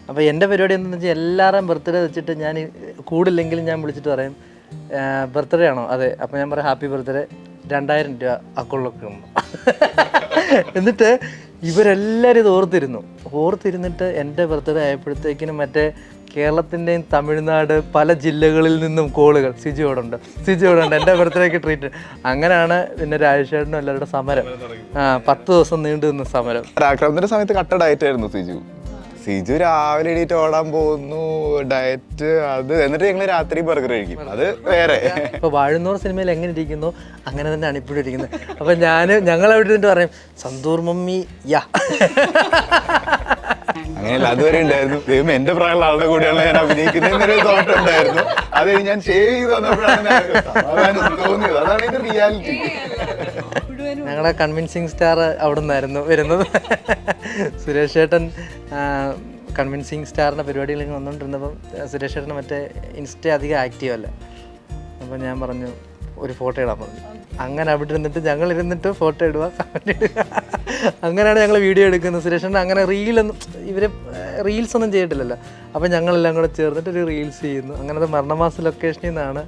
അപ്പോൾ എൻ്റെ പരിപാടി എന്താണെന്ന് വെച്ചാൽ എല്ലാവരുടെയും ബർത്ത്ഡേ വെച്ചിട്ട് ഞാൻ കൂടില്ലെങ്കിലും ഞാൻ വിളിച്ചിട്ട് പറയും ബർത്ത്ഡേ ആണോ അതെ, അപ്പോൾ ഞാൻ പറയാം ഹാപ്പി ബർത്ത്ഡേ, 2000 രൂപ അക്കൗണ്ടിലൊക്കെ ഉണ്ട്. എന്നിട്ട് ഇവരെല്ലാവരും ഇത് ഓർത്തിരുന്നിട്ട് എൻ്റെ ബർത്ത്ഡേ ആയപ്പോഴത്തേക്കിനും മറ്റേ കേരളത്തിൻ്റെയും തമിഴ്നാട് പല ജില്ലകളിൽ നിന്നും കോളുകൾ സിജിയോടുണ്ട് എൻ്റെ ബർത്ത്ഡേക്ക് ട്രീറ്റ്. അങ്ങനെയാണ് പിന്നെ രാജേഷേട്ടനും എല്ലാവരുടെ സമരം 10 ദിവസം നീണ്ടു നിന്ന സമരം. പരാക്രമത്തിന്റെ സമയത്ത് കട്ട ഡയറ്റ് ആയിരുന്നു സിജു രാവിലെ എണീറ്റ് ഓടാൻ പോകുന്നു, ഡയറ്റ് അത്, എന്നിട്ട് ഞങ്ങൾ രാത്രി ബർഗർ കഴിക്കും, അത് വേറെ. ഇപ്പൊ വാഴുന്നൂർ സിനിമയിൽ എങ്ങനെ ഇരിക്കുന്നു അങ്ങനെ തന്നെയാണ് ഇപ്പോഴും ഇരിക്കുന്നത്. അപ്പൊ ഞങ്ങൾ അവിടെ ഇരുന്നിട്ട് പറയും സന്തൂർ മമ്മി യാ. അങ്ങനെയല്ല, അതുവരെ ഉണ്ടായിരുന്നു ദൈവം എന്റെ പ്രായമുള്ള ആളുടെ കൂടെയാണ് ഞാൻ അഭിനയിക്കുന്നൊരു തോട്ട് ഉണ്ടായിരുന്നു. അത് ഞാൻ ഷേവ് ചെയ്ത് വന്നപ്പോഴാണ് തോന്നിയത്, അതാണ് ഇതിന്റെ റിയാലിറ്റി. ഞങ്ങളുടെ കൺവിൻസിങ് സ്റ്റാർ അവിടെ നിന്നായിരുന്നു വരുന്നത്. സുരേഷ് ചേട്ടൻ കൺവിൻസിങ് സ്റ്റാറിൻ്റെ പരിപാടികളിൽ വന്നുകൊണ്ടിരുന്നപ്പം സുരേഷ് ചേട്ടന് മറ്റേ ഇൻസ്റ്റ അധികം ആക്റ്റീവ് അല്ല. അപ്പോൾ ഞാൻ പറഞ്ഞു ഒരു ഫോട്ടോ ഇടാൻ പറഞ്ഞു. അങ്ങനെ അവിടെ ഇരുന്നിട്ട് ഞങ്ങളിരുന്നിട്ട് ഫോട്ടോ ഇടുക, കമൻറ്റ് ഇടുക, അങ്ങനെയാണ് ഞങ്ങൾ വീഡിയോ എടുക്കുന്നത്. സുരേഷ് ചേട്ടൻ അങ്ങനെ റീൽസ് ഒന്നും ചെയ്തിട്ടില്ലല്ലോ. അപ്പോൾ ഞങ്ങളെല്ലാം കൂടെ ചേർന്നിട്ട് ഒരു റീൽസ് ചെയ്യുന്നു. അങ്ങനത്തെ മരണമാസ ലൊക്കേഷനിൽ നിന്നാണ്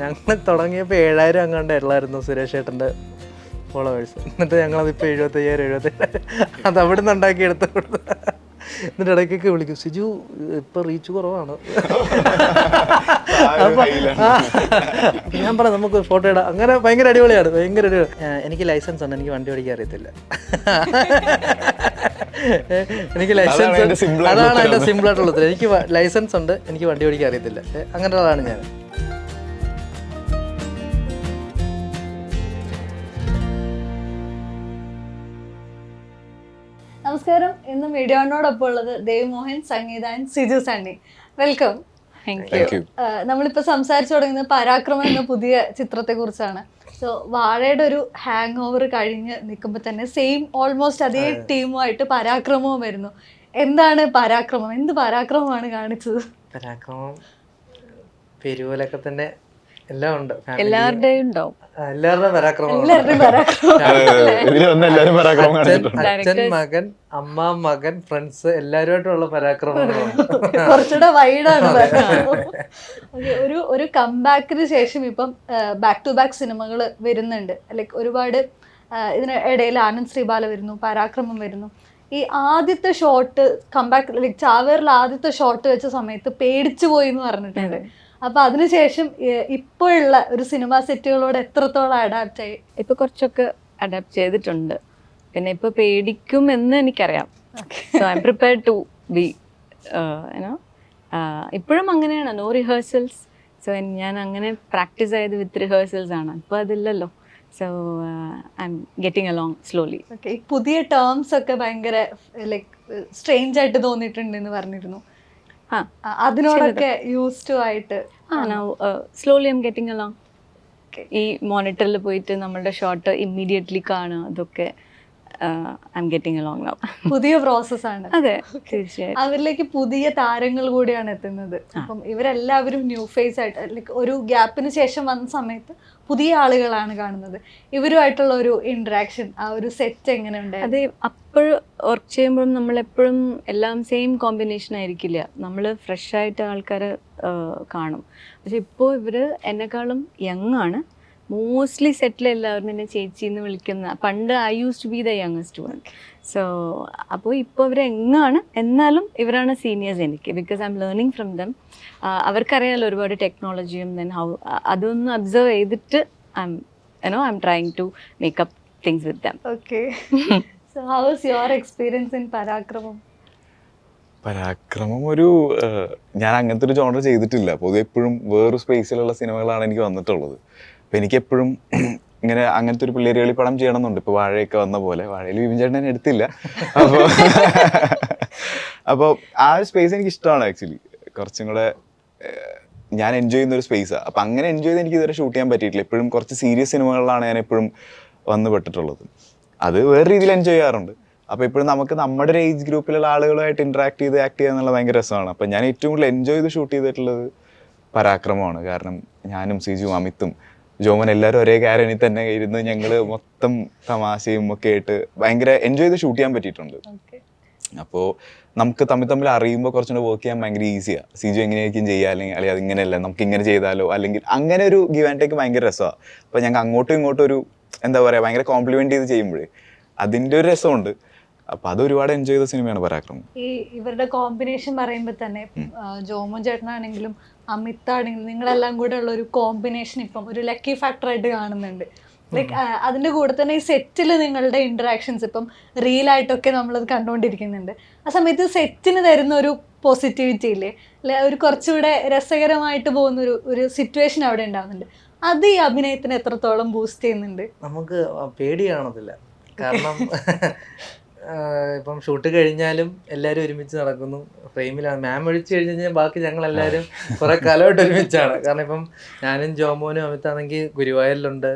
ഞങ്ങൾ തുടങ്ങിയപ്പോൾ 7000 അങ്ങാണ്ട് ഉള്ളായിരുന്നു സുരേഷ് ചേട്ടൻ്റെ ഫോളോവേഴ്സ്. എന്നിട്ട് ഞങ്ങളതിപ്പോൾ 75,000 അത് അവിടെ നിന്ന് ഉണ്ടാക്കി എടുത്ത് കൊടുത്തു. എന്നിട്ട് ഇടയ്ക്കൊക്കെ വിളിക്കും സിജു ഇപ്പം റീച്ച് കുറവാണ്. അപ്പം ഞാൻ പറയാം നമുക്ക് ഫോട്ടോ ഇടാം. അങ്ങനെ ഭയങ്കര അടിപൊളിയാണ്, ഭയങ്കര അടിപൊളി. എനിക്ക് ലൈസൻസ് ഉണ്ട്, എനിക്ക് വണ്ടി ഓടിക്കാൻ അറിയത്തില്ല. എനിക്ക് ലൈസൻസ്, അതാണ് എൻ്റെ സിമ്പിളായിട്ടുള്ളത്. എനിക്ക് ലൈസൻസ് ഉണ്ട്, എനിക്ക് വണ്ടി ഓടിക്കാൻ അറിയത്തില്ല. അങ്ങനെയുള്ളതാണ് ഞാൻ. നമസ്കാരം. ഇന്ന് മീഡിയോനോടൊപ്പം ഉള്ളത് ദേവ് മോഹൻ, സംഗീത ആൻഡ് സിജു സണ്ണി. വെൽക്കം. നമ്മളിപ്പോൾ സംസാരിച്ചു തുടങ്ങുന്നത് പരാക്രമം എന്ന പുതിയ ചിത്രത്തെ കുറിച്ചാണ്. സോ വാഴയുടെ ഒരു ഹാങ് ഓവർ കഴിഞ്ഞ് നിൽക്കുമ്പോൾ തന്നെ ഓൾമോസ്റ്റ് അതേ ടീമുമായിട്ട് പരാക്രമവും വരുന്നു. എന്താണ് പരാക്രമം? എന്ത് പരാക്രമമാണ് കാണിച്ചത്? പരാക്രമം പെരുവലൊക്കെ തന്നെ എല്ലാം ഉണ്ട്, എല്ലാവരുടെയും ഉണ്ടാവും, എല്ലാവരുടെയും പരാക്രമം. അച്ഛൻ, മകൻ, അമ്മ, മകൻ, ഫ്രണ്ട്സ് എല്ലാവരുമായിട്ടുള്ള പരാക്രമങ്ങളുണ്ട്. കുറച്ചുകൂടെ വൈഡാണ്. ഒരു കംബാക്കിന് ശേഷം ഇപ്പം ബാക്ക് ടു ബാക്ക് സിനിമകൾ വരുന്നുണ്ട്. ലൈക്ക് ഒരുപാട് ഇതിന് ഇടയിൽ ആനന്ദ് ശ്രീബാല വരുന്നു, പരാക്രമം വരുന്നു. ഈ ആദ്യത്തെ ഷോട്ട് കംബാക്ക്, ലൈക്ക് ചാവേറിൽ ആദ്യത്തെ ഷോട്ട് വെച്ച സമയത്ത് പേടിച്ചു പോയി എന്ന് പറഞ്ഞിട്ടുണ്ട്. അപ്പൊ അതിനുശേഷം ഇപ്പോഴുള്ള ഒരു സിനിമ സെറ്റുകളോട് എത്രത്തോളം അഡാപ്റ്റ് ആയി? ഇപ്പൊ കുറച്ചൊക്കെ അഡാപ്റ്റ് ചെയ്തിട്ടുണ്ട്. പിന്നെ ഇപ്പൊ പേടിക്കും എന്ന് എനിക്കറിയാം. So I am prepared to be ഇപ്പോഴും അങ്ങനെയാണ്, നോ റിഹേഴ്സൽസ്. സോ ഞാൻ അങ്ങനെ പ്രാക്ടീസ് ചെയ്ത് വിത്ത് റിഹേഴ്സൽസ് ആണ്. ഇപ്പൊ അതില്ലല്ലോ. So I am getting along slowly. Okay. പുതിയ ടേംസ് ഒക്കെ ഭയങ്കര ലൈക്ക് സ്ട്രേഞ്ച് ആയിട്ട് തോന്നിയിട്ടുണ്ട് എന്ന് പറഞ്ഞിരുന്നു. അതിനോടൊക്കെ യൂസ്ഡ് ആയിട്ട് slowly I am getting along. ഈ മോണിറ്ററിൽ പോയിട്ട് നമ്മളുടെ ഷോട്ട് ഇമ്മീഡിയറ്റ്ലി കാണുക, അതൊക്കെ I am getting along now. പുതിയ പ്രോസസ് ആണ്. അതെ, തീർച്ചയായും. അവരിലേക്ക് പുതിയ താരങ്ങൾ കൂടിയാണ് എത്തുന്നത്. അപ്പം ഇവരെല്ലാവരും ന്യൂ ഫേസ് ആയിട്ട്, ലൈക്ക് ഒരു ഗ്യാപ്പിന് ശേഷം വന്ന സമയത്ത് പുതിയ ആളുകളാണ് കാണുന്നത്. ഇവരുമായിട്ടുള്ള ഒരു ഇന്ററാക്ഷൻ, ആ ഒരു സെറ്റ് എങ്ങനെ ഉണ്ട്? അതെ, അപ്പോൾ വർക്ക് ചെയ്യുമ്പോഴും നമ്മളെപ്പോഴും എല്ലാം സെയിം കോമ്പിനേഷൻ ആയിരിക്കില്ല. നമ്മൾ ഫ്രഷ് ആയിട്ട് ആൾക്കാർ കാണും. പക്ഷെ ഇപ്പോൾ ഇവർ എന്നെക്കാളും യങ് ആണ്. മോസ്റ്റ്ലി സെറ്റിൽ എല്ലാവരും എന്നെ ചേച്ചി എന്ന് വിളിക്കുന്ന, പണ്ട് I use to be the youngest one. So അപ്പോൾ ഇപ്പോൾ ഇവർ യങ്ങാണ്, എന്നാലും ഇവരാണ് സീനിയേഴ്സ് എനിക്ക്, because I am learning from them. അവർക്കറിയാമല്ലോ ഒരുപാട് ടെക്നോളജിയും ദെൻ അതൊന്ന് അബ്സർവ് ചെയ്തിട്ട് I am trying to make up things with them. Okay. So how is your experience in Parakramam? Parakramam ഞാൻ അങ്ങനത്തെ ഒരു ജോണർ ചെയ്തിട്ടില്ല. പൊതുവെ എപ്പോഴും വേറൊരു സ്പേസിലുള്ള സിനിമകളാണ് എനിക്ക് വന്നിട്ടുള്ളത്. അപ്പം എനിക്കെപ്പോഴും ഇങ്ങനെ അങ്ങനത്തെ ഒരു പിള്ളേരുകളി പടം ചെയ്യണമെന്നുണ്ട്. ഇപ്പോൾ വാഴയൊക്കെ വന്ന പോലെ, വാഴയിൽ വിപിൻ ചേട്ടൻ എടുത്തില്ല. അപ്പോൾ ആ ഒരു സ്പേസ് എനിക്ക് ഇഷ്ടമാണ്. ആക്ച്വലി കുറച്ചും കൂടെ ഞാൻ എൻജോയ് ചെയ്യുന്ന ഒരു സ്പേസാണ്. അപ്പം അങ്ങനെ എൻജോയ് ചെയ്ത് എനിക്ക് ഇതുവരെ ഷൂട്ട് ചെയ്യാൻ പറ്റിയിട്ടില്ല. എപ്പോഴും കുറച്ച് സീരിയസ് സിനിമകളിലാണ് ഞാൻ എപ്പോഴും വന്നു പെട്ടിട്ടുള്ളത്. അത് വേറെ രീതിയിൽ എൻജോയ് ചെയ്യാറുണ്ട്. അപ്പോൾ ഇപ്പോഴും നമുക്ക് നമ്മുടെ ഒരു ഏജ് ഗ്രൂപ്പിലുള്ള ആളുകളുമായിട്ട് ഇൻട്രാക്ട് ചെയ്ത് ആക്ട് ചെയ്യുക എന്നുള്ള ഭയങ്കര രസമാണ്. അപ്പം ഞാൻ ഏറ്റവും കൂടുതൽ എൻജോയ് ചെയ്ത് ഷൂട്ട് ചെയ്തിട്ടുള്ളത് പരാക്രമമാണ്. കാരണം ഞാനും സിജു, അമിത്തും, ജോമൻ എല്ലാവരും ഒരേ ക്യാരനിൽ തന്നെ ഇരുന്ന് ഞങ്ങൾ മൊത്തം തമാശയും ഒക്കെ ആയിട്ട് ഭയങ്കര എൻജോയ് ചെയ്ത് ഷൂട്ട് ചെയ്യാൻ പറ്റിയിട്ടുണ്ട്. അപ്പോൾ നമുക്ക് തമ്മിൽ അറിയുമ്പോൾ കുറച്ചുകൂടെ വർക്ക് ചെയ്യാൻ ഭയങ്കര ഈസിയാണ്. സിജു എങ്ങനെയായിരിക്കും ചെയ്യുക, അല്ലെങ്കിൽ അത് ഇങ്ങനെയല്ല നമുക്ക് ഇങ്ങനെ ചെയ്താലോ, അല്ലെങ്കിൽ അങ്ങനെ ഒരു ഗിവ് ആൻഡ് ടേക്ക് ഭയങ്കര രസമാണ്. അപ്പോൾ ഞങ്ങൾക്ക് അങ്ങോട്ടും ഇങ്ങോട്ടും ഒരു എന്താ പറയുക ഭയങ്കര കോംപ്ലിമെന്റ് ചെയ്ത് ചെയ്യുമ്പോഴേ അതിൻ്റെ ഒരു രസമുണ്ട്. അപ്പൊ അത് ഒരുപാട് എൻജോയ് ചെയ്ത സിനിമയാണ് പരാക്രമം. ഈ ഇവരുടെ കോമ്പിനേഷൻ പറയുമ്പോൾ തന്നെ ജോമോൻ ചേട്ടനാണെങ്കിലും അമിത് ആണെങ്കിലും നിങ്ങളെല്ലാം കൂടെ ഉള്ള ഒരു കോമ്പിനേഷൻ ഇപ്പം ഒരു ലക്കി ഫാക്ടർ ആയിട്ട് കാണുന്നുണ്ട്. ലൈക്ക് അതിന്റെ കൂടെ തന്നെ ഈ സെറ്റിൽ നിങ്ങളുടെ ഇന്ററാക്ഷൻസ് ഇപ്പം റീലായിട്ടൊക്കെ നമ്മളത് കണ്ടുകൊണ്ടിരിക്കുന്നുണ്ട്. ആ സമയത്ത് സെറ്റിന് തരുന്ന ഒരു പോസിറ്റിവിറ്റി ഇല്ലേ, അല്ലെ ഒരു കുറച്ചുകൂടെ രസകരമായിട്ട് പോകുന്ന ഒരു സിറ്റുവേഷൻ അവിടെ ഉണ്ടാവുന്നുണ്ട്. അത് ഈ അഭിനയത്തിന് എത്രത്തോളം ബൂസ്റ്റ് ചെയ്യുന്നുണ്ട്? നമുക്ക് പേടി കാണത്തില്ല. കാരണം ഇപ്പം ഷൂട്ട് കഴിഞ്ഞാലും എല്ലാവരും ഒരുമിച്ച് നടക്കുന്നു, ഫ്രെയിമിലാണ്. മാം ഒഴിച്ച് കഴിഞ്ഞ് കഴിഞ്ഞാൽ ബാക്കി ഞങ്ങളെല്ലാവരും കുറെ കാലമായിട്ട് ഒരുമിച്ചാണ്. കാരണം ഇപ്പം ഞാനും ജോമോനും അമിതാണെങ്കിൽ ഗുരുവായൂരിലുണ്ട്,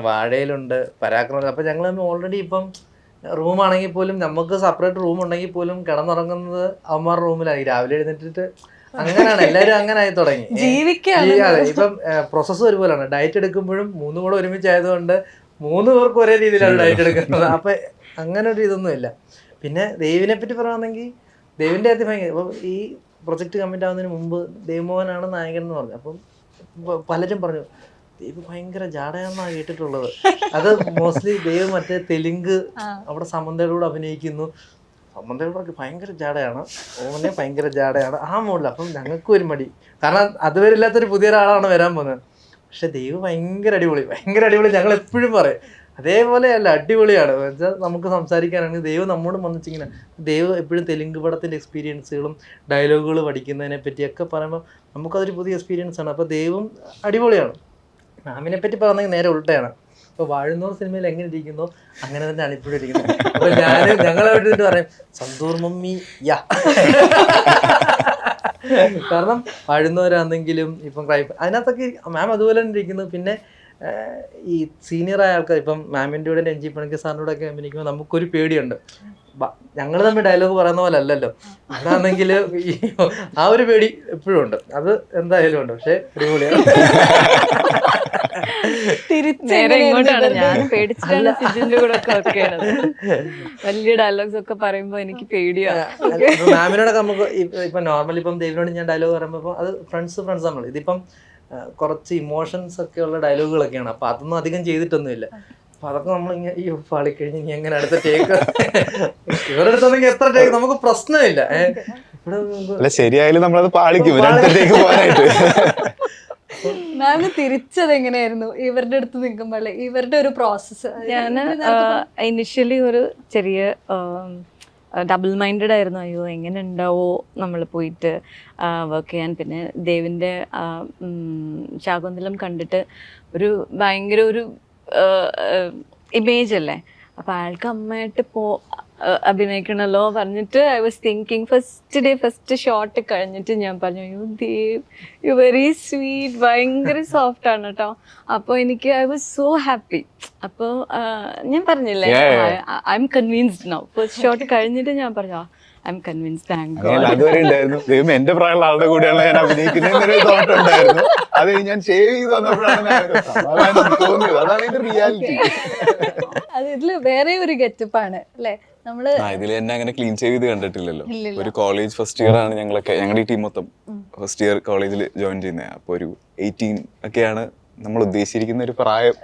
വാഴയിലുണ്ട്, പരാക്രമം. അപ്പം ഞങ്ങൾ തമ്മിൽ ഓൾറെഡി ഇപ്പം റൂമാണെങ്കിൽ പോലും നമുക്ക് സെപ്പറേറ്റ് റൂം ഉണ്ടെങ്കിൽ പോലും കിടന്നുറങ്ങുന്നത് അവന്മാരുടെ റൂമിലായി. രാവിലെ എഴുന്നേറ്റിട്ട് അങ്ങനെയാണ് എല്ലാവരും അങ്ങനെ ആയി തുടങ്ങി. അതെ, ഇപ്പം പ്രോസസ്സ് ഒരുപോലെയാണ്. ഡയറ്റ് എടുക്കുമ്പോഴും 3 കൂടെ ഒരുമിച്ചായതുകൊണ്ട് 3 പേർക്ക് ഒരേ രീതിയിലാണ് ഡയറ്റ് എടുക്കുന്നത്. അപ്പം അങ്ങനെ ഒരു ഇതൊന്നും ഇല്ല. പിന്നെ ദേവിനെ പറ്റി പറയുകയാണെങ്കിൽ ദേവിൻ്റെ ആദ്യം ഭയങ്കര ഇപ്പം ഈ പ്രൊജക്റ്റ് കമ്മിറ്റ് ആവുന്നതിന് മുമ്പ് ദേവ്മോഹനാണ് നായകൻ എന്ന് പറഞ്ഞു. അപ്പം പലരും പറഞ്ഞു ദേവ് ഭയങ്കര ജാടയാണെന്നാണ് കേട്ടിട്ടുള്ളത്. അത് മോസ്റ്റ്ലി ദേവ് മറ്റേ തെലുങ്ക് അവിടെ സമന്തയുടെ കൂടെ അഭിനയിക്കുന്നു. സമന്തയുടെ ഭയങ്കര ജാടയാണ്, ഓനെ ഭയങ്കര ജാടയാണ് ആ മോഡിൽ. അപ്പം ഞങ്ങൾക്കും ഒരു മടി, കാരണം അതുവരെ ഇല്ലാത്തൊരു പുതിയൊരാളാണ് വരാൻ പോകുന്നത്. പക്ഷെ ദേവ് ഭയങ്കര അടിപൊളി, ഭയങ്കര അടിപൊളി. ഞങ്ങൾ എപ്പോഴും പറയും അതേപോലെയല്ല, അടിപൊളിയാണ്. വെച്ചാൽ നമുക്ക് സംസാരിക്കാനാണെങ്കിൽ ദൈവ് നമ്മോടും വന്നിച്ചിങ്ങനെ ദൈവ് എപ്പോഴും തെലുങ്ക് പടത്തിൻ്റെ എക്സ്പീരിയൻസുകളും ഡയലോഗുകൾ പഠിക്കുന്നതിനെ പറ്റിയൊക്കെ പറയുമ്പോൾ നമുക്കതൊരു പുതിയ എക്സ്പീരിയൻസ് ആണ്. അപ്പോൾ ദൈവം അടിപൊളിയാണ്. മാമിനെ പറ്റി പറഞ്ഞെങ്കിൽ നേരെ ഉൾട്ടയാണ്. ഇപ്പോൾ വാഴുന്നോർ സിനിമയിൽ എങ്ങനെ ഇരിക്കുന്നോ അങ്ങനെ തന്നെയാണ് ഇപ്പോഴും ഇരിക്കുന്നത്. അപ്പോൾ ഞങ്ങളവിടെ പറയും സന്തൂർ മമ്മി യാ. കാരണം വാഴുന്നവരാണെങ്കിലും ഇപ്പം ക്രൈം അതിനകത്തൊക്കെ മാം അതുപോലെ തന്നെ ഇരിക്കുന്നു. പിന്നെ ഈ സീനിയറായ ആൾക്കാർ ഇപ്പം മാമിൻ്റെ കൂടെ രഞ്ജി പണിക്കർ സാറിൻ്റെ കൂടെ ഒക്കെ അഭിനയിക്കുമ്പോൾ നമുക്കൊരു പേടിയുണ്ട്. ഞങ്ങൾ തമ്മിൽ ഡയലോഗ് പറയുന്ന പോലെ അല്ലല്ലോ. അതാണെങ്കിൽ ആ ഒരു പേടി എപ്പോഴും ഉണ്ട്. അത് എന്തായാലും ഉണ്ട്. പക്ഷെ അടിപൊളിയാണ്. നേരെ ഇങ്ങോട്ടാണ്, ഞാൻ പേടിച്ചിട്ടാണ് സിജുവിന്റെ കൂടെ ഒക്കെ വർക്ക് ചെയ്യണത്. വലിയ ഡയലോഗ്സ് ഒക്കെ പറയുമ്പോ എനിക്ക് പേടിയാണ്. മാമിനോടൊക്കെ നമുക്ക് ഇപ്പൊ നോർമലി ഇപ്പം ദേവിനോട് ഞാൻ ഡയലോഗ് പറയുമ്പോൾ അത് ഫ്രണ്ട്സ് നമ്മൾ ഇതിപ്പം കുറച്ച് ഇമോഷൻസ് ഒക്കെ ഉള്ള ഡയലോഗുകളൊക്കെയാണ്. അപ്പൊ അതൊന്നും അധികം ചെയ്തിട്ടൊന്നുമില്ല. അപ്പൊ അതൊക്കെ നമ്മളിങ്ങനെ ഈ പാളിക്കഴിഞ്ഞ് ഇനി എങ്ങനെ അടുത്ത ടേക്ക് ഇവരുടെ അടുത്താണെങ്കിൽ എത്ര ടേക്ക് നമുക്ക് പ്രശ്നമില്ല. ശരിയായാലും നമ്മളത് പാളിക്കും പോകാനായിട്ട്. മാമിന് തിരിച്ചത് എങ്ങനെയായിരുന്നു ഇവരുടെ അടുത്ത് നിൽക്കുമ്പോൾ ഇവരുടെ ഒരു പ്രോസസ്സ്? ഞാൻ ഇനിഷ്യലി ഒരു ചെറിയ ഡബിൾ മൈൻഡഡ് ആയിരുന്നു. അയ്യോ എങ്ങനെ ഉണ്ടാവോ നമ്മൾ പോയിട്ട് വർക്ക് ചെയ്യാൻ. പിന്നെ ദേവിൻ്റെ ശാകുന്തളം കണ്ടിട്ട് ഒരു ഭയങ്കര ഒരു ഇമേജ് അല്ലേ, അപ്പം അയാൾക്ക് അമ്മയായിട്ട് അഭിനയിക്കണമല്ലോ പറഞ്ഞിട്ട് I was thinking first shot കഴിഞ്ഞിട്ട് ഞാൻ പറഞ്ഞു you Dev you very sweet, ഭയങ്കര സോഫ്റ്റ് ആണ് കേട്ടോ. അപ്പോൾ എനിക്ക് ഐ വാസ് സോ ഹാപ്പി. അപ്പോൾ ഞാൻ പറഞ്ഞില്ലേ I M convinced now. First shot കഴിഞ്ഞിട്ട് ഞാൻ പറഞ്ഞു ഐ എം കൺവിൻസ്ഡ്. അതുവരെ ഉണ്ടായിരുന്നു ദൈവം എന്റെ പ്രായമുള്ള ആളുടെ കൂടെയാണ് ഞാൻ അഭിനയിക്കുന്നതെന്നൊരു തോട്ട് ഉണ്ടായിരുന്നു. അത് ഞാൻ ഷേവ് ചെയ്ത് വന്നപ്പോഴാണ് തോന്നിയത്. അതാണ് ഇതിന്റെ റിയാലിറ്റി. അത് ഇതില് വേറെ ഒരു ഗെറ്റപ്പാണ് അല്ലേ? നമ്മള് ഇതിൽ എന്നെ അങ്ങനെ ക്ലീൻ ഷേവ് ചെയ്ത് കണ്ടിട്ടില്ലല്ലോ. ഒരു കോളേജ് ഫസ്റ്റ് ഇയർ ആണ് ഞങ്ങളൊക്കെ, ഞങ്ങളുടെ ഈ ടീം മൊത്തം ഫസ്റ്റ് ഇയർ കോളേജിൽ ജോയിൻ ചെയ്യുന്നത്. അപ്പൊ ഒരു 18 ഒക്കെയാണ് നമ്മൾ ഉദ്ദേശിച്ചിരിക്കുന്ന ഒരു പ്രായം.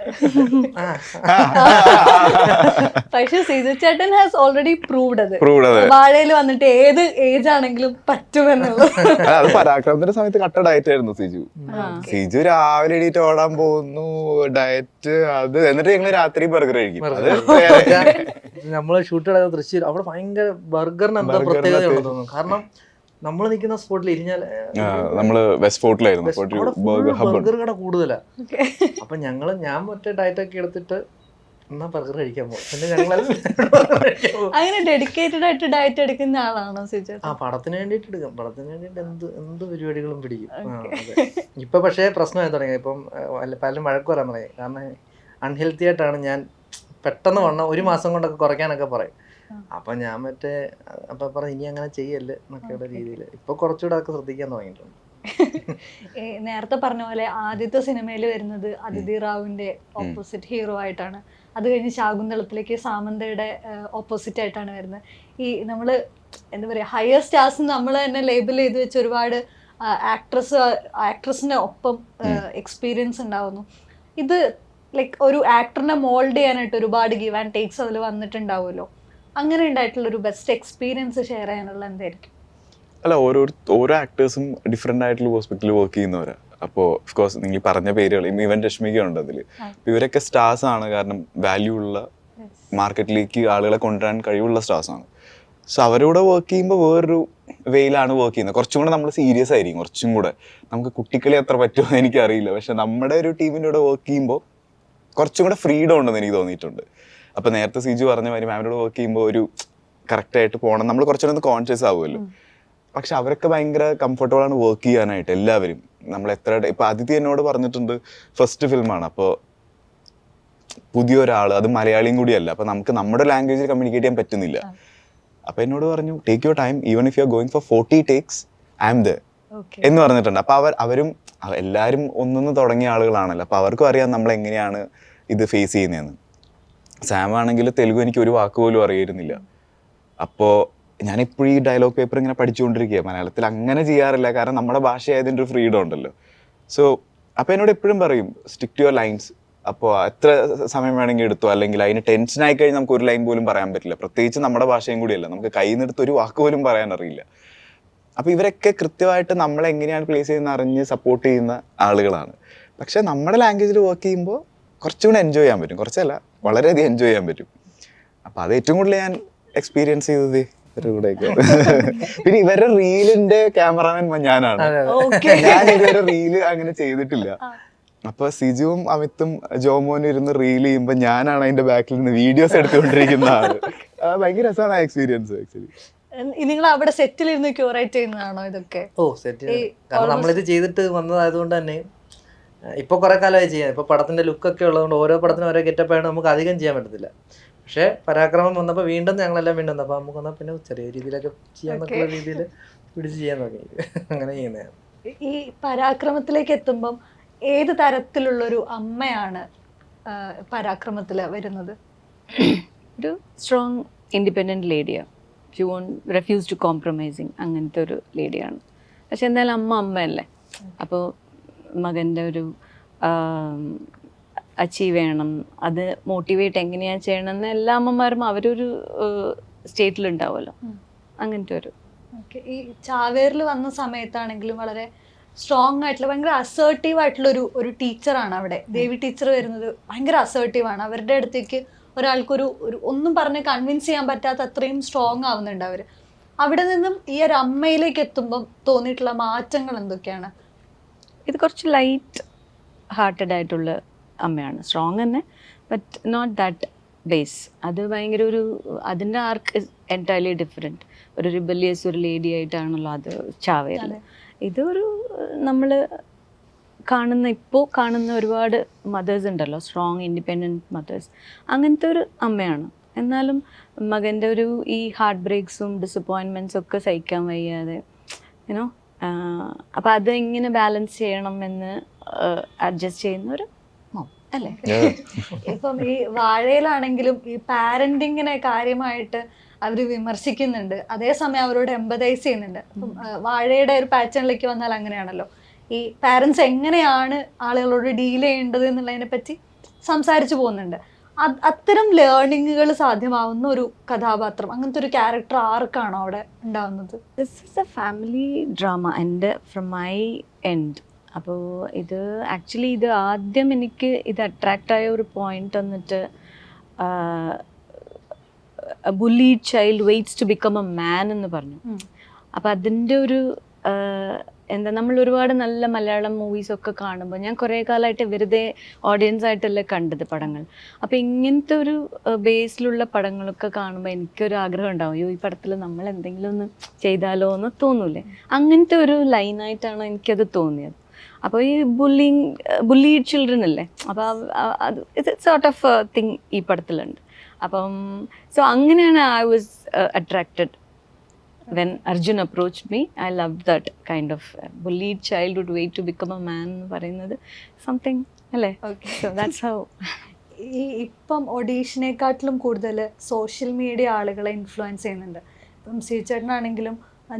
പക്ഷെ സിജു ചേട്ടൻ ഹാസ് ഓൾറെഡി പ്രൂവ്ഡ് അത്. വാഴയിൽ വന്നിട്ട് ഏത് ഏജ് ആണെങ്കിലും പറ്റുമെന്നുള്ളത്. അത് പരാക്രമത്തിന്റെ സമയത്ത് കട്ട ഡയറ്റ് ആയിരുന്നു സിജു രാവിലെ എണീറ്റ് ഓടാൻ പോകുന്നു, ഡയറ്റ് അത്. എന്നിട്ട് ഞങ്ങള് രാത്രി ബർഗർ കഴിക്കും. നമ്മള് ഷൂട്ട് ചെയ്ത തൃശ്ശൂർ അവിടെ ഭയങ്കര ബർഗറിന് എന്താ പ്രത്യേകത ഉണ്ടെന്ന് തോന്നുന്നു. കാരണം നമ്മൾ നിൽക്കുന്ന സ്പോട്ടിൽ ഇരിഞ്ഞാൽ നമ്മള് വെസ്റ്റ് ഫോർട്ടിലായിരുന്നു, ബർഗർ കട കൂടുതലാ. അപ്പൊ ഞാൻ മറ്റേ ഡയറ്റ് ഒക്കെ എടുത്തിട്ട് എന്നാ ബർഗർ കഴിക്കാൻ പോകും. പിന്നെ ഞങ്ങൾ അങ്ങനെ ഡെഡിക്കേറ്റഡ് ആയിട്ട് ഡയറ്റ് എടുക്കുന്ന ആളാണോ സിജു? ആ പടത്തിന് വേണ്ടിയിട്ട് എടുക്കും. പടത്തിന് വേണ്ടിയിട്ട് എന്ത് പരിപാടികളും പിടിക്കും. ഇപ്പൊ പക്ഷേ പ്രശ്നമായി തുടങ്ങി. ഇപ്പം പലരും വഴക്ക് പറയാൻ തുടങ്ങി. കാരണം അൺഹെൽത്തി ആയിട്ടാണ് ഞാൻ പെട്ടെന്ന് വണ്ണം 1 മാസം കൊണ്ടൊക്കെ കുറയ്ക്കാനൊക്കെ പറയും. അപ്പൊ ഞാൻ അപ്പൊ പറഞ്ഞു ഇനി അങ്ങനെ ചെയ്യല്ലേ എന്നൊക്കെയുള്ള രീതിയിൽ ഇപ്പൊ കുറച്ചുകൂടെ ഒക്കെ ശ്രദ്ധിക്കാൻ തുടങ്ങിയിട്ടുണ്ട്. നേരത്തെ പറഞ്ഞ പോലെ ആദ്യത്തെ സിനിമയിൽ വരുന്നത് അതിഥി റാവുവിന്റെ ഓപ്പോസിറ്റ് ഹീറോ ആയിട്ടാണ്. അത് കഴിഞ്ഞ് ശാകുന്തളത്തിലേക്ക് സാമന്തയുടെ ഓപ്പോസിറ്റ് ആയിട്ടാണ് വരുന്നത്. ഈ നമ്മള് എന്താ പറയുക ഹയർ സ്റ്റാർസ് നമ്മൾ തന്നെ ലേബിൾ ചെയ്ത് വെച്ച് ഒരുപാട് ആക്ട്രസിന് ഒപ്പം എക്സ്പീരിയൻസ് ഉണ്ടാവുന്നു. ഇത് ലൈക്ക് ഒരു ആക്ടറിനെ മോൾഡ് ചെയ്യാനായിട്ട് ഒരുപാട് ഗിവ് ആൻഡ് ടേക്സ് അതിൽ വന്നിട്ടുണ്ടാവുമല്ലോ. അങ്ങനെ ഉണ്ടായിട്ടുള്ള ഒരു ബെസ്റ്റ് എക്സ്പീരിയൻസ് ഷെയർ ചെയ്യാനുള്ള എന്തായിരിക്കും? അല്ല, ഓരോ ആക്ടേഴ്സും ഡിഫറെൻ്റ് ആയിട്ടുള്ള ഹോസ്പിറ്റലിൽ വർക്ക് ചെയ്യുന്നവരാ. അപ്പോൾ ഓഫ്കോഴ്സ് നിങ്ങൾ പറഞ്ഞ പേരുകൾ ഇവൻ രശ്മിക ഉണ്ട് അതിൽ. ഇവരൊക്കെ സ്റ്റാർസ് ആണ്, കാരണം വാല്യൂ ഉള്ള മാർക്കറ്റിലേക്ക് ആളുകളെ കൊണ്ടുവരാൻ കഴിവുള്ള സ്റ്റാർസ് ആണ്. സോ അവരോട് വർക്ക് ചെയ്യുമ്പോൾ വേറൊരു വേയിലാണ് വർക്ക് ചെയ്യുന്നത്. കുറച്ചും കൂടെ നമ്മൾ സീരിയസ് ആയിരിക്കും, കുറച്ചും കൂടെ നമുക്ക് കുട്ടിക്കളി അത്ര പറ്റുമെന്ന് എനിക്കറിയില്ല. പക്ഷെ നമ്മുടെ ഒരു ടീമിൻ്റെ കൂടെ വർക്ക് ചെയ്യുമ്പോൾ കുറച്ചും കൂടെ ഫ്രീഡം ഉണ്ടെന്ന് എനിക്ക് തോന്നിയിട്ടുണ്ട്. അപ്പോൾ നേരത്തെ സിജു പറഞ്ഞ മാതിരി മാമിനോട് വർക്ക് ചെയ്യുമ്പോൾ ഒരു കറക്റ്റായിട്ട് പോകണം, നമ്മൾ കുറച്ചുകൂടെ ഒന്ന് കോൺഷ്യസ് ആവുമല്ലോ. പക്ഷെ അവരൊക്കെ ഭയങ്കര കംഫർട്ടബിൾ ആണ് വർക്ക് ചെയ്യാനായിട്ട്. എല്ലാവരും നമ്മൾ എത്ര ഇപ്പൊ അതിഥി എന്നോട് പറഞ്ഞിട്ടുണ്ട് ഫസ്റ്റ് ഫിലിമാണ്, അപ്പോൾ പുതിയൊരാൾ, അത് മലയാളിയും കൂടിയല്ല, അപ്പൊ നമുക്ക് നമ്മുടെ ലാംഗ്വേജിൽ കമ്മ്യൂണിക്കേറ്റ് ചെയ്യാൻ പറ്റുന്നില്ല. അപ്പൊ എന്നോട് പറഞ്ഞു take your time, even if you are going for 40 takes I am there എന്ന് പറഞ്ഞിട്ടുണ്ട്. അപ്പൊ അവരും എല്ലാവരും ഒന്നൊന്ന് തുടങ്ങിയ ആളുകളാണല്ലോ, അപ്പൊ അവർക്കും അറിയാം നമ്മൾ എങ്ങനെയാണ് ഇത് ഫേസ് ചെയ്യുന്നതെന്ന്. സാം ആണെങ്കിൽ തെലുഗു എനിക്ക് ഒരു വാക്ക് പോലും അറിയായിരുന്നില്ല. അപ്പോൾ ഞാനിപ്പോഴും ഈ ഡയലോഗ് പേപ്പർ ഇങ്ങനെ പഠിച്ചുകൊണ്ടിരിക്കുക. മലയാളത്തിൽ അങ്ങനെ ചെയ്യാറില്ല, കാരണം നമ്മുടെ ഭാഷയായതിൻ്റെ ഒരു ഫ്രീഡം ഉണ്ടല്ലോ. സോ അപ്പോൾ എന്നോട് എപ്പോഴും പറയും സ്റ്റിക്ക് ടു യുവർ ലൈൻസ്. അപ്പോൾ എത്ര സമയം വേണമെങ്കിൽ എടുത്തു, അല്ലെങ്കിൽ അതിന് ടെൻഷനായി കഴിഞ്ഞാൽ നമുക്ക് ഒരു ലൈൻ പോലും പറയാൻ പറ്റില്ല. പ്രത്യേകിച്ച് നമ്മുടെ ഭാഷയും കൂടിയല്ല, നമുക്ക് കയ്യിൽ നിന്നെടുത്ത് ഒരു വാക്ക് പോലും പറയാൻ അറിയില്ല. അപ്പോൾ ഇവരൊക്കെ കൃത്യമായിട്ട് നമ്മളെ എങ്ങനെയാണ് പ്ലേസ് ചെയ്യുന്ന അറിഞ്ഞ് സപ്പോർട്ട് ചെയ്യുന്ന ആളുകളാണ്. പക്ഷെ നമ്മുടെ ലാംഗ്വേജിൽ വർക്ക് ചെയ്യുമ്പോൾ കുറച്ചും കൂടെ എൻജോയ് ചെയ്യാൻ പറ്റും, കുറച്ചല്ല വളരെയധികം എൻജോയ് ചെയ്യാൻ പറ്റും. അപ്പോൾ അത് ഏറ്റവും കൂടുതൽ ഞാൻ എക്സ്പീരിയൻസ് ചെയ്തത് പിന്നെ ഇവരുടെ റീലിന്റെ ക്യാമറാമാൻ ഞാനാണ്. ഞാൻ ഇതുവരെ റീല് അങ്ങനെ ചെയ്തിട്ടില്ല. അപ്പൊ സിജുവും അമിത്തും ജോമോനും ഇരുന്ന് റീൽ ചെയ്യുമ്പോ ഞാനാണ് അതിന്റെ ബാക്കിൽ നിന്ന് വീഡിയോസ് എടുത്തുകൊണ്ടിരിക്കുന്ന ആള്. ഭയങ്കര രസമാണ് ആ എക്സ്പീരിയൻസ്. ആക്ച്വലി നിങ്ങൾ അവിടെ സെറ്റിൽ ഇരുന്ന് ക്യൂറേറ്റ് ചെയ്യുന്നതാണോ ഇതൊക്കെ? സെറ്റിൽ, കാരണം നമ്മളിത് ചെയ്തിട്ട് വന്നതായതുകൊണ്ട് തന്നെ ഇപ്പൊ കുറെ കാലമായി ചെയ്യാം. ഇപ്പൊ പടത്തിന്റെ ലുക്കൊക്കെ ഉള്ളതുകൊണ്ട് ഓരോ പടത്തിനും ഓരോ ഗെറ്റപ്പായാണ്, നമുക്ക് അധികം ചെയ്യാൻ പറ്റത്തില്ല. പക്ഷെ പരാക്രമം വന്നപ്പോൾ വീണ്ടും ഞങ്ങളെല്ലാം വീണ്ടും വന്നപ്പോൾ നമുക്ക് വന്നാൽ പിന്നെ ചെറിയ രീതിയിലൊക്കെ ചെയ്യാന്നൊക്കെയുള്ള രീതിയിൽ പിടിച്ച് ചെയ്യാൻ നോക്കി. അങ്ങനെ ചെയ്യുന്നതാണ്. ഈ പരാക്രമത്തിലേക്ക് എത്തുമ്പം ഏത് തരത്തിലുള്ളൊരു അമ്മയാണ് പരാക്രമത്തിൽ വരുന്നത്? ഒരു സ്ട്രോങ് ഇൻഡിപെൻഡൻറ്റ് ലേഡിയാണ്. She won't refuse to compromising, അങ്ങനത്തെ ഒരു ലേഡിയാണ്. പക്ഷെ എന്തായാലും അമ്മയല്ലേ. അപ്പോൾ മകൻ്റെ ഒരു അച്ചീവ് ചെയ്യണം, അത് മോട്ടിവേറ്റ് എങ്ങനെയാണ് ചെയ്യണമെന്ന് എല്ലാ അമ്മമാരും അവരൊരു സ്റ്റേറ്റിലുണ്ടാവുമല്ലോ, അങ്ങനത്തെ ഒരു. ഓക്കെ. ഈ ചാവേറിൽ വന്ന സമയത്താണെങ്കിലും വളരെ സ്ട്രോങ് ആയിട്ടുള്ള ഭയങ്കര അസേർട്ടീവ് ആയിട്ടുള്ള ഒരു ടീച്ചറാണ് അവിടെ. ദേവി ടീച്ചർ വരുന്നത് ഭയങ്കര അസേർട്ടീവാണ്. അവരുടെ അടുത്തേക്ക് ഒരാൾക്കൊരു ഒന്നും പറഞ്ഞ് കൺവിൻസ് ചെയ്യാൻ പറ്റാത്ത അത്രയും സ്ട്രോങ് ആവുന്നുണ്ട് അവർ. അവിടെ നിന്നും ഈ ഒരു അമ്മയിലേക്ക് എത്തുമ്പം തോന്നിയിട്ടുള്ള മാറ്റങ്ങൾ എന്തൊക്കെയാണ്? ഇത് കുറച്ച് ലൈറ്റ് ഹാർട്ടഡ് ആയിട്ടുള്ള അമ്മയാണ്, സ്ട്രോങ് തന്നെ, ബട്ട് നോട്ട് ദാറ്റ് ബേസ്. അത് ഭയങ്കര ഒരു അതിൻ്റെ ആർക്ക് എൻറ്റയർലി ഡിഫറെൻറ്റ്. ഒരു റിബല്യസ് ഒരു ലേഡി ആയിട്ടാണല്ലോ അത് ചാവേറിൽ. ഇതൊരു നമ്മൾ ഇപ്പോൾ കാണുന്ന ഒരുപാട് മദേഴ്സ് ഉണ്ടല്ലോ, സ്ട്രോങ് ഇൻഡിപെൻഡൻറ്റ് മദേഴ്സ്, അങ്ങനത്തെ ഒരു അമ്മയാണ്. എന്നാലും മകൻ്റെ ഒരു ഈ ഹാർട്ട് ബ്രേക്സും ഡിസപ്പോയിൻമെൻറ്റ്സും ഒക്കെ സഹിക്കാൻ വയ്യാതെ യുനോ, അപ്പം അത് എങ്ങനെ ബാലൻസ് ചെയ്യണം എന്ന് അഡ്ജസ്റ്റ് ചെയ്യുന്ന ഒരു മോം അല്ലേ? ഇപ്പം ഈ വാഴയിലാണെങ്കിലും ഈ പാരന്റിങ്ങിനെ കാര്യമായിട്ട് അവർ വിമർശിക്കുന്നുണ്ട്, അതേസമയം അവരോട് എമ്പതൈസ് ചെയ്യുന്നുണ്ട്. അപ്പം വാഴയുടെ ഒരു പാറ്റേണിലേക്ക് വന്നാൽ അങ്ങനെയാണല്ലോ, ഈ പാരൻസ് എങ്ങനെയാണ് ആളുകളോട് ഡീൽ ചെയ്യേണ്ടത് എന്നുള്ളതിനെ പറ്റി സംസാരിച്ചു പോകുന്നുണ്ട്. അത്തരം ലേണിങ്ങുകൾ സാധ്യമാവുന്ന ഒരു കഥാപാത്രം, അങ്ങനത്തെ ഒരു ക്യാരക്ടർ ആർക്കാണോ അവിടെ ഉണ്ടാവുന്നത്? This is A family drama എൻ്റെ ഫ്രം മൈ എൻഡ്. അപ്പോൾ ഇത് ആക്ച്വലി ഇത് ആദ്യം എനിക്ക് ഇത് അട്രാക്റ്റായ ഒരു പോയിന്റ് വന്നിട്ട് bullied child waits to become a man എന്ന് പറഞ്ഞു. അപ്പം അതിൻ്റെ ഒരു എന്താ, നമ്മൾ ഒരുപാട് നല്ല മലയാളം മൂവീസൊക്കെ കാണുമ്പോൾ ഞാൻ കുറേ കാലമായിട്ട് വെറുതെ ഓഡിയൻസ് ആയിട്ടല്ല കണ്ടത് പടങ്ങൾ. അപ്പോൾ ഇങ്ങനത്തെ ഒരു ബേസിലുള്ള പടങ്ങളൊക്കെ കാണുമ്പോൾ എനിക്കൊരു ആഗ്രഹം ഉണ്ടാവും, അയ്യോ ഈ പടത്തിൽ നമ്മൾ എന്തെങ്കിലും ഒന്ന് ചെയ്താലോ എന്ന് തോന്നൂലേ. അങ്ങനത്തെ ഒരു ലൈനായിട്ടാണ് എനിക്കത് തോന്നിയത്. അപ്പോൾ ഈ ബുള്ളീഡ് ചിൽഡ്രൻ അല്ലേ, അപ്പോൾ അത് ഇറ്റ് സോർട്ട് ഓഫ് തിങ് ഈ പടത്തിലുണ്ട്. അപ്പം സോ അങ്ങനെയാണ് I was attracted. When Arjun approached me, I loved that kind of bullied child would wait to become a man എന്ന് പറയുന്നത് something അല്ലേ. So that's how. ഈ ഇപ്പം ഓഡീഷനെക്കാട്ടിലും കൂടുതൽ സോഷ്യൽ മീഡിയ ആളുകളെ ഇൻഫ്ലുവൻസ് ചെയ്യുന്നുണ്ട്. ഇപ്പം സി ചേട്ടനാണെങ്കിലും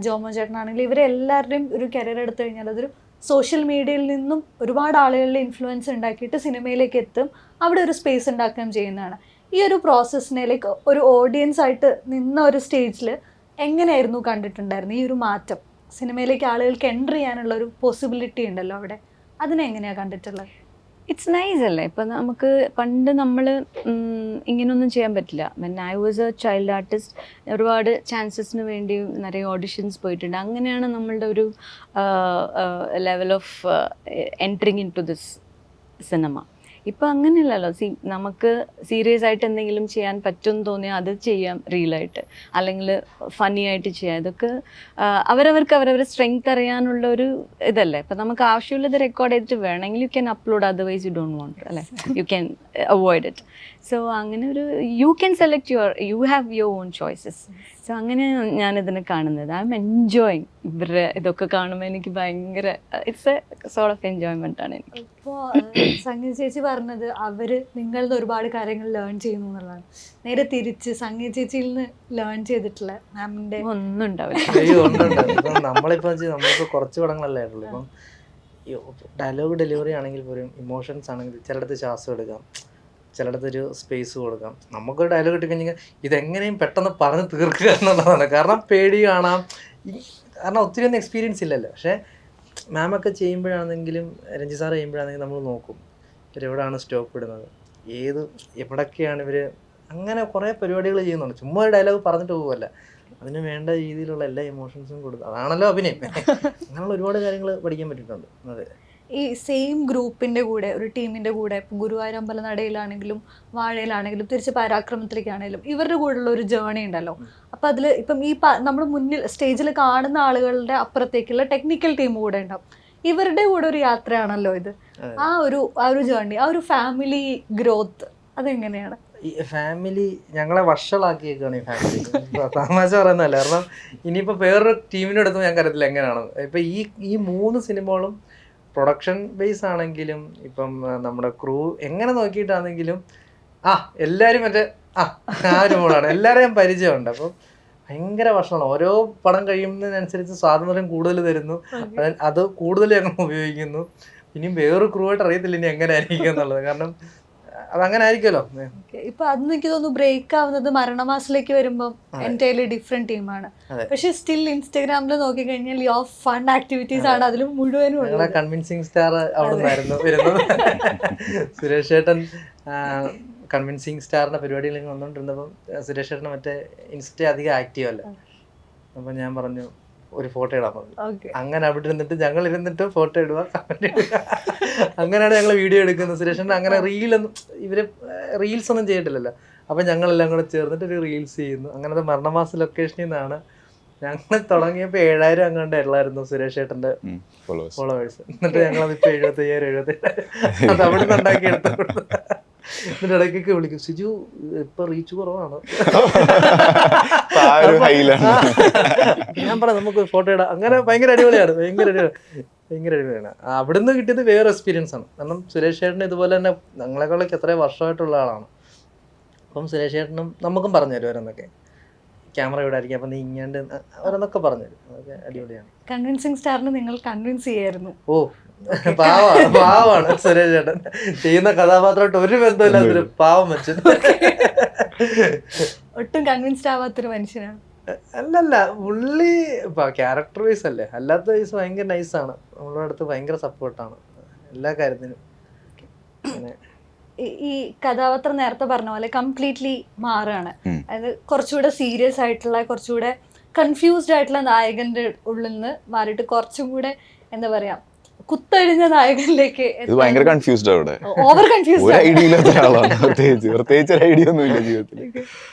ജോമോ ചേട്ടനാണെങ്കിലും ഇവരെല്ലാവരുടെയും ഒരു കരിയർ എടുത്തു കഴിഞ്ഞാൽ അതൊരു സോഷ്യൽ മീഡിയയിൽ നിന്നും ഒരുപാട് ആളുകളുടെ ഇൻഫ്ലുവൻസ് ഉണ്ടാക്കിയിട്ട് സിനിമയിലേക്ക് എത്തും, അവിടെ ഒരു സ്പേസ് ഉണ്ടാക്കുകയും ചെയ്യുന്നതാണ്. ഈ ഒരു പ്രോസസ്സിനെ ലൈക്ക് ഒരു ഓഡിയൻസ് ആയിട്ട് നിന്ന ഒരു സ്റ്റേജിൽ എങ്ങനെയായിരുന്നു കണ്ടിട്ടുണ്ടായിരുന്നു ഈ ഒരു മാറ്റം? സിനിമയിലേക്ക് ആളുകൾക്ക് എൻ്റർ ചെയ്യാനുള്ള ഒരു പോസിബിലിറ്റി ഉണ്ടല്ലോ അവിടെ, അതിനെങ്ങനെയാണ് കണ്ടിട്ടുള്ളത്? ഇറ്റ്സ് നൈസ് അല്ലേ. ഇപ്പം നമുക്ക് പണ്ട് നമ്മൾ ഇങ്ങനെയൊന്നും ചെയ്യാൻ പറ്റില്ല. When I was a child artist ഒരുപാട് ചാൻസസിന് വേണ്ടി നിറയെ ഓഡിഷൻസ് പോയിട്ടുണ്ട്. അങ്ങനെയാണ് നമ്മളുടെ ഒരു level of entering in to this cinema. ഇപ്പം അങ്ങനെയല്ലല്ലോ. നമുക്ക് സീരിയസ് ആയിട്ട് എന്തെങ്കിലും ചെയ്യാൻ പറ്റുമെന്ന് തോന്നിയാൽ അത് ചെയ്യാം, റീലായിട്ട് അല്ലെങ്കിൽ ഫണ്ണി ആയിട്ട് ചെയ്യാം. ഇതൊക്കെ അവരവരുടെ സ്ട്രെങ്ത് അറിയാനുള്ള ഒരു ഇതല്ലേ. ഇപ്പം നമുക്ക് ആവശ്യമുള്ളത് റെക്കോർഡ് ചെയ്തിട്ട് വേണമെങ്കിൽ you can upload, otherwise you don't want അല്ലേ, you can avoid it. So അങ്ങനെ ഒരു you can select you have your own choices. So അങ്ങനെയാണ് ഞാനിതിനെ കാണുന്നത്. I am enjoying. ഇവരുടെ ഇതൊക്കെ കാണുമ്പോൾ എനിക്ക് ഭയങ്കര it's a sort of enjoyment ആണ് എനിക്ക്. ഇപ്പോൾ സംഗീത ചേച്ചി പറഞ്ഞത് അവര് നിങ്ങളുടെ ഒരുപാട് കാര്യങ്ങൾ ലേൺ ചെയ്യുന്നു എന്നുള്ളതാണ്. നേരെ തിരിച്ച് സംഗീത ചേച്ചിയിൽ നിന്ന് ലേൺ ചെയ്തിട്ടുള്ള മാമിന്റെ ഒന്നും ഉണ്ടാവില്ല. നമ്മളിപ്പോ കുറച്ച് പടങ്ങളല്ലേ ഉള്ളൂ. ഇപ്പം ഡയലോഗ് ഡെലിവറി ആണെങ്കിൽ പോലും ഇമോഷൻസ് ആണെങ്കിൽ ചിലയിടത്ത് ശ്വാസം എടുക്കാം, ചിലയിടത്ത് ഒരു സ്പേസ് കൊടുക്കാം. നമുക്കൊരു ഡയലോഗ് കിട്ടിക്കഴിഞ്ഞാൽ ഇതെങ്ങനെയും പെട്ടെന്ന് പറഞ്ഞ് തീർക്കുക എന്നുള്ളതാണ്. കാരണം പേടി കാണാം, കാരണം ഒത്തിരി ഒന്നും എക്സ്പീരിയൻസ് ഇല്ലല്ലോ. പക്ഷേ മാമൊക്കെ ചെയ്യുമ്പോഴാണെങ്കിലും രഞ്ജി സാറ് ചെയ്യുമ്പോഴാണെങ്കിലും നമ്മൾ നോക്കും ഇവരെവിടെയാണ് സ്റ്റോപ്പ് ഇടുന്നത്, എവിടൊക്കെയാണ് ഇവർ, അങ്ങനെ കുറേ പരിപാടികൾ ചെയ്യുന്നുണ്ട്. ചുമ്മാ ഒരു ഡയലോഗ് പറഞ്ഞിട്ട് പോകുമല്ല, അതിന് വേണ്ട രീതിയിലുള്ള എല്ലാ ഇമോഷൻസും കൊടുക്കും. അതാണല്ലോ അഭിനയം. അങ്ങനെയുള്ള ഒരുപാട് കാര്യങ്ങൾ പഠിക്കാൻ പറ്റിയിട്ടുണ്ട്. അതെ, ഈ സെയിം ഗ്രൂപ്പിൻ്റെ കൂടെ ഒരു ടീമിൻ്റെ കൂടെ ഇപ്പം ഗുരുവായൂർ അമ്പലനടയിലാണെങ്കിലും വാഴയിലാണെങ്കിലും തിരിച്ച് പരാക്രമത്തിലേക്കാണെങ്കിലും ഇവരുടെ കൂടെയുള്ള ഒരു ജേണി ഉണ്ടല്ലോ. അപ്പം അതിൽ ഇപ്പം നമ്മൾ മുന്നിൽ സ്റ്റേജിൽ കാണുന്ന ആളുകളുടെ അപ്പുറത്തേക്കുള്ള ടെക്നിക്കൽ ടീം കൂടെ ഉണ്ടാവും. ഇവരുടെ കൂടെ ഒരു യാത്രയാണല്ലോ ഇത്. ആ ഒരു ജേണി, ആ ഒരു ഫാമിലി ഗ്രോത്ത് അതെങ്ങനെയാണ്? ഈ ഫാമിലി ഞങ്ങളെ വഷളാക്കിയേക്കാണ് ഈ ഫാമിലി. തമാശ പറയുന്നതല്ല. കാരണം ഇനിയിപ്പോൾ വേറൊരു ടീമിനെടുത്ത് ഞാൻ കരുതില്ല എങ്ങനെയാണ്. ഇപ്പം ഈ 3 സിനിമകളും പ്രൊഡക്ഷൻ ബേസ് ആണെങ്കിലും ഇപ്പം നമ്മുടെ ക്രൂ എങ്ങനെ നോക്കിയിട്ടാണെങ്കിലും എല്ലാവരും മറ്റേ ഒരു മോഡാണ്. എല്ലാവരെയും പരിചയമുണ്ട്. അപ്പം ഭയങ്കര ഭക്ഷണമാണ്. ഓരോ പടം കഴിയുന്നതിനനുസരിച്ച് സ്വാതന്ത്ര്യം കൂടുതൽ തരുന്നു, അത് കൂടുതൽ ഞങ്ങൾ ഉപയോഗിക്കുന്നു. ഇനിയും വേറൊരു ക്രൂ ആയിട്ട് അറിയത്തില്ല ഇനി എങ്ങനെ ആയിരിക്കും എന്നുള്ളത്. കാരണം അതങ്ങനെ ആയിരിക്കുമല്ലോ. ഇപ്പൊ അത് എനിക്ക് തോന്നുന്നു ബ്രേക്ക് ആവുന്നത് മരണമാസിലേക്ക് വരുമ്പോൾ എൻറ്റയർലി ഡിഫറെന്റ് ടീമാണ്. പക്ഷെ സ്റ്റിൽ ഇൻസ്റ്റാഗ്രാമിൽ നോക്കി കഴിഞ്ഞാൽ യുവർ ഫൺ ആക്ടിവിറ്റീസ് ആണ് അതിലും മുഴുവനും. കൺവിൻസിങ് സ്റ്റാർ അവിടെ നിന്നായിരുന്നു വരുന്നത്. സുരേഷ് ചേട്ടൻ കൺവിൻസിങ് സ്റ്റാറിന്റെ പരിപാടികളിൽ വന്നുകൊണ്ടിരുന്നപ്പം സുരേഷ് ചേട്ടന് മറ്റേ ഇൻസ്റ്റ അധികം ആക്റ്റീവ് അല്ല. അപ്പം ഞാൻ പറഞ്ഞു ഒരു ഫോട്ടോ ഇടാൻ പറഞ്ഞു. അങ്ങനെ അവിടെ ഇരുന്നിട്ട് ഞങ്ങൾ ഇരുന്നിട്ട് ഫോട്ടോ ഇടുക, കമന്റ് ഇടുക, അങ്ങനെയാണ് ഞങ്ങൾ വീഡിയോ എടുക്കുന്നത്. സുരേഷൻ്റെ അങ്ങനെ റീൽസ് ഒന്നും ചെയ്തിട്ടില്ലല്ലോ. അപ്പം ഞങ്ങളെല്ലാം കൂടെ ചേർന്നിട്ട് ഒരു റീൽസ് ചെയ്യുന്നു. അങ്ങനത്തെ മരണമാസ ലൊക്കേഷനിൽ നിന്നാണ് ഞങ്ങൾ തുടങ്ങിയപ്പോൾ 7000 അങ്ങോട്ട് ഉള്ളായിരുന്നു സുരേഷ് ചേട്ടൻ്റെ ഫോളോവേഴ്സ്. എന്നിട്ട് ഞങ്ങളതിപ്പോൾ 75,000 അത് അവിടെ നിന്ന് ഉണ്ടാക്കി എടുത്തു. എന്നിട്ട് ഇടയ്ക്കൊക്കെ വിളിക്കും, സിജു ഇപ്പൊ റീച്ച് കുറവാണ്. ഞാൻ പറയാം നമുക്ക് ഫോട്ടോ ഇടാം. അങ്ങനെ ഭയങ്കര അടിപൊളിയാണ്. ഭയങ്കര അടിപൊളിയാണ്. അവിടുന്ന് കിട്ടിയത് വേറെ എക്സ്പീരിയൻസ് ആണ്. കാരണം സുരേഷ് ചേട്ടന് ഇതുപോലെ തന്നെ ഞങ്ങളെക്കാളൊക്കെ എത്രയോ വർഷമായിട്ടുള്ള ആളാണ്. അപ്പം സുരേഷ് ചേട്ടനും നമുക്കും പറഞ്ഞു തരും ഓരോന്നൊക്കെ. ക്യാമറ ഇവിടെ ആയിരിക്കും, അപ്പം നീ ഇങ്ങാണ്ട് ഓരോന്നൊക്കെ പറഞ്ഞു തരും. അതൊക്കെ അടിപൊളിയാണ്. കൺവിൻസിങ് സ്റ്റാറിന് നിങ്ങൾ കൺവിൻസ് ചെയ്യായിരുന്നു. പാവാണ് സുരേഷ് ചേട്ടൻ. ചെയ്യുന്ന കഥാപാത്രമായിട്ട് ഒരു ബന്ധമില്ലാത്തൊരു പാവം മനുഷ്യൻ. ഒട്ടും കൺവിൻസ്ഡ് ആവാത്തൊരു മനുഷ്യനാണ്. അല്ലല്ല, പുള്ളി ക്യാരക്ടർ വൈസ് അല്ലേ, അല്ലാത്ത വൈസ് ഭയങ്കര നൈസാണ്. നമ്മളുടെ അടുത്ത് ഭയങ്കര സപ്പോർട്ടാണ് എല്ലാ കാര്യത്തിനും. ഈ കഥാപാത്രം നേരത്തെ പറഞ്ഞ പോലെ കംപ്ലീറ്റ്ലി മാറുകയാണ്. അതായത് കുറച്ചുകൂടെ സീരിയസ് ആയിട്ടുള്ള, കുറച്ചുകൂടെ കൺഫ്യൂസ്ഡ് ആയിട്ടുള്ള നായകന്റെ ഉള്ളിൽ നിന്ന് മാറിയിട്ട് കുറച്ചും കൂടെ എന്താ പറയാ കുത്തഴിഞ്ഞ നായകനിലേക്ക്. ഭയങ്കര കൺഫ്യൂസ്ഡ് അവിടെ, ഓവർ കൺഫ്യൂസ്ഡ്, ഒരു ഐഡിയ ഇല്ലാത്ത ഒരാളാണ്. പ്രത്യേകിച്ച് ഒരു ഐഡിയ ഒന്നും ഇല്ല ജീവിതത്തിൽ.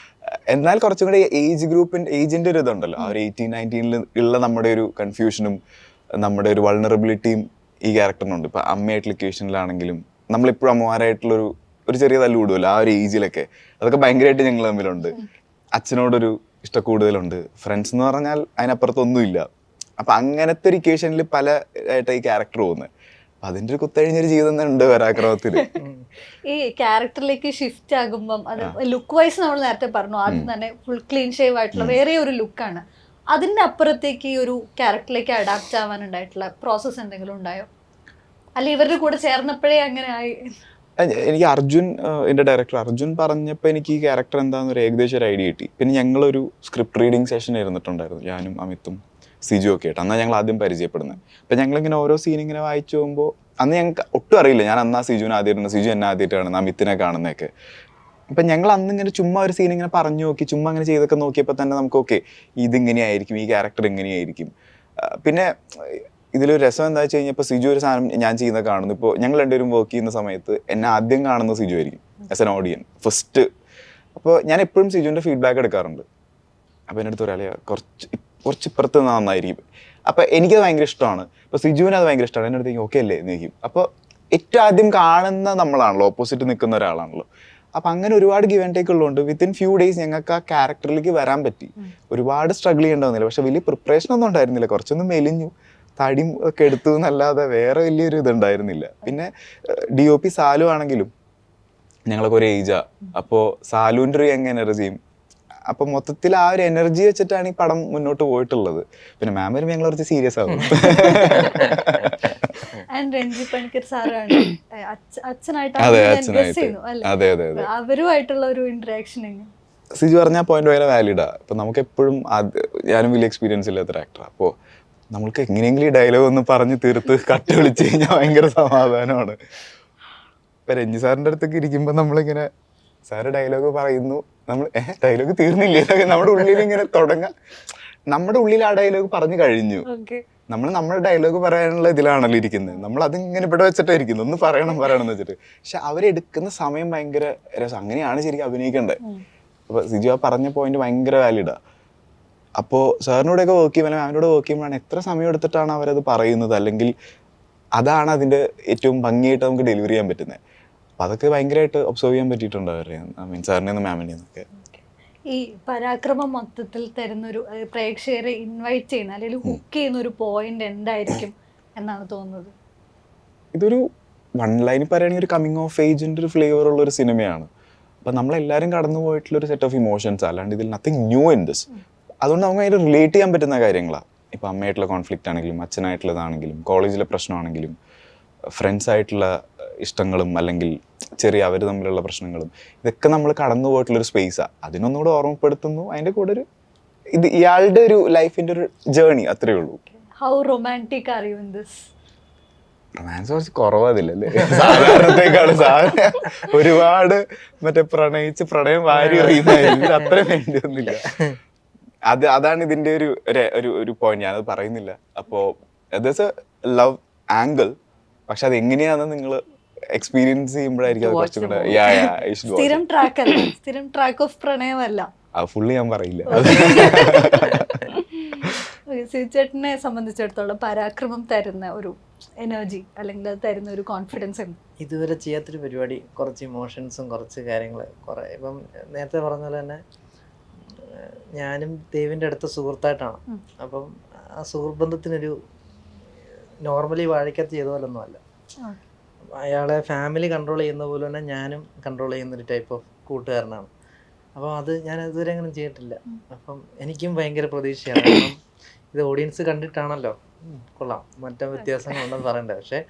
എന്നാൽ കുറച്ചും കൂടെ ഏജിന്റെ ഒരു ഇതുണ്ടല്ലോ, ആ ഒരു 18-19 ഉള്ള നമ്മുടെ ഒരു കൺഫ്യൂഷനും നമ്മുടെ ഒരു വൾണറബിലിറ്റിയും ഈ ക്യാരക്ടറിനുണ്ട്. ഇപ്പൊ അമ്മയായിട്ടുള്ള ഇക്വേഷനിലാണെങ്കിലും നമ്മളിപ്പോഴും അമ്മമാരായിട്ടുള്ളൊരു ചെറിയ തല്ല് കൂടുമല്ലോ ആ ഒരു ഏജിലൊക്കെ. അതൊക്കെ ഭയങ്കരമായിട്ട് ഞങ്ങൾ തമ്മിലുണ്ട്. അച്ഛനോടൊരു ഇഷ്ടക്കൂടുതലുണ്ട്. ഫ്രണ്ട്സ് എന്ന് പറഞ്ഞാൽ അതിനപ്പുറത്തൊന്നുമില്ല. അപ്പൊ അങ്ങനത്തെ ഒരു ഇക്വേഷനിൽ പല ആയിട്ട് ഈ ക്യാരക്ടർ പോകുന്നത്. അതിന്റെ ഒരു കുത്തഴിഞ്ഞൊരു ജീവിതം തന്നെ ഉണ്ട് പരാക്രമത്തിൽ. ഈ ക്യാരക്ടറിലേക്ക് ഷിഫ്റ്റ് ആകുമ്പം അത് ലുക്ക് വൈസ് നമ്മൾ നേരത്തെ പറഞ്ഞു ആദ്യം തന്നെ ഫുൾ ക്ലീൻ ഷേവ് ആയിട്ടുള്ള വേറെ ഒരു ലുക്കാണ്. അതിന്റെ അപ്പുറത്തേക്ക് ഈ ഒരു ക്യാരക്ടറിലേക്ക് അഡാപ്റ്റ് ആവാനുണ്ടായിട്ടുള്ള പ്രോസസ്സ് എന്തെങ്കിലും ഉണ്ടായോ, അല്ല ഇവരുടെ കൂടെ ചേർന്നപ്പോഴേ അങ്ങനെ ആയി? എനിക്ക് അർജുൻ, എൻ്റെ ഡയറക്ടർ അർജുൻ പറഞ്ഞപ്പോൾ എനിക്ക് ഈ ക്യാരക്ടർ എന്താണെന്ന് ഒരു ഏകദേശം ഒരു ഐഡിയ കിട്ടി. പിന്നെ ഞങ്ങളൊരു സ്ക്രിപ്റ്റ് റീഡിങ് സെഷൻ ഇരുന്നിട്ടുണ്ടായിരുന്നു, ഞാനും അമിത്തും സിജു ഒക്കെ ആയിട്ട്. അന്നാണ് ഞങ്ങൾ ആദ്യം പരിചയപ്പെടുന്നത്. അപ്പം ഞങ്ങളിങ്ങനെ ഓരോ സീൻ ഇങ്ങനെ വായിച്ചു പോകുമ്പോൾ അന്ന് ഞങ്ങൾക്ക് ഒട്ടും അറിയില്ല. ഞാൻ അന്നാ സിജുവിനെ ആദ്യമായിട്ടാണ്, സിജു എന്നെ ആദ്യമായിട്ട് കാണുന്നത്, അമിത്തിനെ കാണുന്നതൊക്കെ. അപ്പം ഞങ്ങൾ അന്ന് ഇങ്ങനെ ചുമ്മാ ഒരു സീൻ ഇങ്ങനെ പറഞ്ഞു നോക്കി, ചുമ്മാ അങ്ങനെ ചെയ്തൊക്കെ നോക്കിയപ്പോൾ തന്നെ നമുക്ക് ഓക്കെ ഇതിങ്ങനെയായിരിക്കും, ഈ ക്യാരക്ടർ ഇങ്ങനെയായിരിക്കും. പിന്നെ ഇതിലൊരു രസം എന്താ വെച്ച് കഴിഞ്ഞാൽ ഇപ്പോൾ സിജു ഒരു സാധനം ഞാൻ ചെയ്യുന്നത് കാണുന്നു. ഇപ്പോൾ ഞങ്ങൾ രണ്ടുപേരും വർക്ക് ചെയ്യുന്ന സമയത്ത് എന്നെ ആദ്യം കാണുന്നത് സിജു ആയിരിക്കും ആസ് എൻ ഓഡിയൻ ഫസ്റ്റ്. അപ്പോൾ ഞാൻ എപ്പോഴും സിജുവിൻ്റെ ഫീഡ്ബാക്ക് എടുക്കാറുണ്ട്. അപ്പോൾ എൻ്റെ അടുത്ത് പറയാ കുറച്ച് ഇപ്പുറത്ത് നന്നായിരിക്കും. അപ്പോൾ എനിക്കത് ഭയങ്കര ഇഷ്ടമാണ്. ഇപ്പോൾ സിജുവിന് അത് ഭയങ്കര ഇഷ്ടമാണ്. എൻ്റെ അടുത്തേക്ക് ഓക്കെ അല്ലേ എന്ന് ചോദിക്കും. അപ്പോൾ ഏറ്റവും ആദ്യം കാണുന്ന നമ്മളാണല്ലോ, ഓപ്പോസിറ്റ് നിൽക്കുന്ന ഒരാളാണല്ലോ. അപ്പം അങ്ങനെ ഒരുപാട് ഗിവ് ആൻഡ് ടേക്ക് ഉള്ളതുകൊണ്ട് വിത്തിൻ ഫ്യൂ ഡേയ്സ് ഞങ്ങൾക്ക് ആ ക്യാരക്ടറിലേക്ക് വരാൻ പറ്റി. ഒരുപാട് സ്ട്രഗിൾ ചെയ്യേണ്ടതെന്നില്ല, പക്ഷെ വലിയ പ്രിപ്പറേഷൻ ഒന്നും ഉണ്ടായിരുന്നില്ല. കുറച്ചൊന്നും മെലിഞ്ഞു, തടിയും ഒക്കെ എടുത്തു എന്നല്ലാതെ വേറെ വലിയൊരു ഇതുണ്ടായിരുന്നില്ല. പിന്നെ DOP സാലു ആണെങ്കിലും ഞങ്ങളൊക്കെ ഒരു ഏജാ. അപ്പോൾ സാലുവിൻ്റെ ഒരു യങ് എനർജിയും, അപ്പം മൊത്തത്തിൽ ആ ഒരു എനർജി വെച്ചിട്ടാണ് ഈ പടം മുന്നോട്ട് പോയിട്ടുള്ളത്. പിന്നെ മാം വരുമ്പോൾ ഞങ്ങൾ കുറച്ച് സീരിയസ് ആകും. രഞ്ജി പണിക്കർ സാറാണ് അച്ഛനായിട്ട് അവരുമായിട്ടുള്ള ഒരു ഇന്ററാക്ഷൻ സിജു പറഞ്ഞ പോയിന്റ് ഭയങ്കര വാലിഡാ. ഇപ്പം നമുക്ക് എപ്പോഴും ഞാനും വലിയ എക്സ്പീരിയൻസ് ഇല്ലാത്ത ഒരു ആക്ടറാണ്. അപ്പോൾ നമ്മൾക്ക് എങ്ങനെയെങ്കിലും ഈ ഡയലോഗ് ഒന്ന് പറഞ്ഞ് തീർത്ത് കട്ട് വിളിച്ച് കഴിഞ്ഞാൽ ഭയങ്കര സമാധാനമാണ്. ഇപ്പം രഞ്ജി സാറിൻ്റെ അടുത്തൊക്കെ ഇരിക്കുമ്പോൾ നമ്മളിങ്ങനെ സാറ് ഡയലോഗ് പറയുന്നു, നമ്മൾ ഡയലോഗ് തീർന്നില്ലേ, നമ്മുടെ ഉള്ളിൽ ഇങ്ങനെ തുടങ്ങാം. നമ്മുടെ ഉള്ളിൽ ആ ഡയലോഗ് പറഞ്ഞു കഴിഞ്ഞു, നമ്മൾ നമ്മുടെ ഡയലോഗ് പറയാനുള്ള ഇതിലാണല്ലോ ഇരിക്കുന്നത്. നമ്മൾ അതിങ്ങനെ ഇവിടെ വെച്ചിട്ടാണ് ഇരിക്കുന്നത്, ഒന്ന് പറയണം എന്ന് വെച്ചിട്ട്. പക്ഷെ അവരെടുക്കുന്ന സമയം ഭയങ്കര രസം. അങ്ങനെയാണ് ശരിക്കും അഭിനയിക്കേണ്ടത്. അപ്പോൾ സിജു ആ പറഞ്ഞ പോയിന്റ് ഭയങ്കര വാലിഡാ. അപ്പോൾ സാറിനോടൊക്കെ വർക്ക് ചെയ്യുമ്പോൾ അല്ലെങ്കിൽ അവനോട് വർക്ക് ചെയ്യുമ്പോഴാണ് എത്ര സമയം എടുത്തിട്ടാണ് അവരത് പറയുന്നത്, അല്ലെങ്കിൽ അതാണ് അതിൻ്റെ ഏറ്റവും ഭംഗിയായിട്ട് നമുക്ക് ഡെലിവറി ചെയ്യാൻ പറ്റുന്നത്. അപ്പം അതൊക്കെ ഭയങ്കരമായിട്ട് ഒബ്സർവ് ചെയ്യാൻ പറ്റിയിട്ടുണ്ട് അവരെ, സാറിനെ നിന്ന് മാമിനെ നിന്നൊക്കെ. ഈ പരാക്രമം മൊത്തത്തിൽ തരുന്നൊരു പ്രേക്ഷകരെ ഇൻവൈറ്റ് ചെയ്യുന്ന അല്ലെങ്കിൽ ഹുക്ക് ചെയ്യുന്ന ഒരു പോയിന്റ് എന്തായിരിക്കും എന്നാണ് തോന്നുന്നത്? ഇതൊരു വൺ ലൈനിൽ പറയുകയാണെങ്കിൽ ഒരു കമ്മിങ് ഓഫ് ഏജിൻ്റെ ഒരു ഫ്ലേവർ ഉള്ള ഒരു സിനിമയാണ്. അപ്പം നമ്മളെല്ലാവരും കടന്നു പോയിട്ടുള്ളൊരു സെറ്റ് ഓഫ് ഇമോഷൻസ്, അല്ലാണ്ട് ഇതിൽ നത്തിങ് ന്യൂ ഇൻ ദിസ്. അതുകൊണ്ട് നമുക്ക് അതിൽ റിലേറ്റ് ചെയ്യാൻ പറ്റുന്ന കാര്യങ്ങളാണ്. ഇപ്പോൾ അമ്മയായിട്ടുള്ള കോൺഫ്ലിക്റ്റ് ആണെങ്കിലും, അച്ഛനായിട്ടുള്ളതാണെങ്കിലും, കോളേജിലെ പ്രശ്നമാണെങ്കിലും, ഫ്രണ്ട്സായിട്ടുള്ള ഇഷ്ടങ്ങളും അല്ലെങ്കിൽ ചെറിയ അവർ തമ്മിലുള്ള പ്രശ്നങ്ങളും, ഇതൊക്കെ നമ്മൾ കടന്നു പോയിട്ടുള്ളൊരു സ്പേസാണ്. അതിനൊന്നുകൂടെ ഓർമ്മപ്പെടുത്തുന്നു. അതിൻ്റെ കൂടെ ഒരു ഇത് ഇയാളുടെ ഒരു ലൈഫിൻ്റെ ഒരു ജേർണി, അത്രയേ ഉള്ളൂ. How romantic are you in this? Romance കുറച്ച് കുറവതില്ലല്ലേ സാധാരണത്തേക്കാളും. ഒരുപാട് മറ്റേ പ്രണയം വാരി അറിയുന്നതായിരിക്കും, അത്ര വേണ്ടിയൊന്നുമില്ല. അതാണ് ഇതിൻ്റെ ഒരു പോയിന്റ്. ഞാനത് പറയുന്നില്ല. അപ്പോൾ ദാറ്റ്സ് എ ലവ് ആംഗിൾ, പക്ഷെ അത് എങ്ങനെയാണെന്ന് നിങ്ങൾ എക്സ്പീരിയൻസ് ചെയ്യുമ്പോഴായിരിക്കും കുറച്ചും കൂടെ. സ്ഥിരം ട്രാക്ക് ഓഫ് പ്രണയമല്ല, ഫുള്ളി ഞാൻ പറയില്ല. ചേട്ടനെ സംബന്ധിച്ചിടത്തോളം പരാക്രമം തരുന്ന ഒരു എനർജി അല്ലെങ്കിൽ അത് തരുന്ന ഒരു കോൺഫിഡൻസ് ഉണ്ട്? ഇതുവരെ ചെയ്യാത്തൊരു പരിപാടി, കുറച്ച് ഇമോഷൻസും കുറച്ച് കാര്യങ്ങൾ കുറേ. ഇപ്പം നേരത്തെ പറഞ്ഞ പോലെ തന്നെ ഞാനും ദേവിൻ്റെ അടുത്ത സുഹൃത്തായിട്ടാണ്. അപ്പം ആ സുഹൃബന്ധത്തിനൊരു നോർമലി വാഴയ്ക്കത്ത് ചെയ്ത പോലൊന്നും അല്ല. അയാളെ ഫാമിലി കൺട്രോൾ ചെയ്യുന്ന പോലെ തന്നെ ഞാനും കൺട്രോൾ ചെയ്യുന്നൊരു ടൈപ്പ് ഓഫ് കൂട്ടുകാരനാണ്. അപ്പം അത് ഞാൻ ഇതുവരെ അങ്ങനെ ചെയ്തിട്ടില്ല. അപ്പം എനിക്കും ഭയങ്കര പ്രതീക്ഷയാണ്. കാരണം ഇത് ഓഡിയൻസ് കണ്ടിട്ടാണല്ലോ, കൊള്ളാം, മറ്റേ വ്യത്യാസങ്ങളുണ്ടെന്ന് പറയണ്ടേ. പക്ഷേ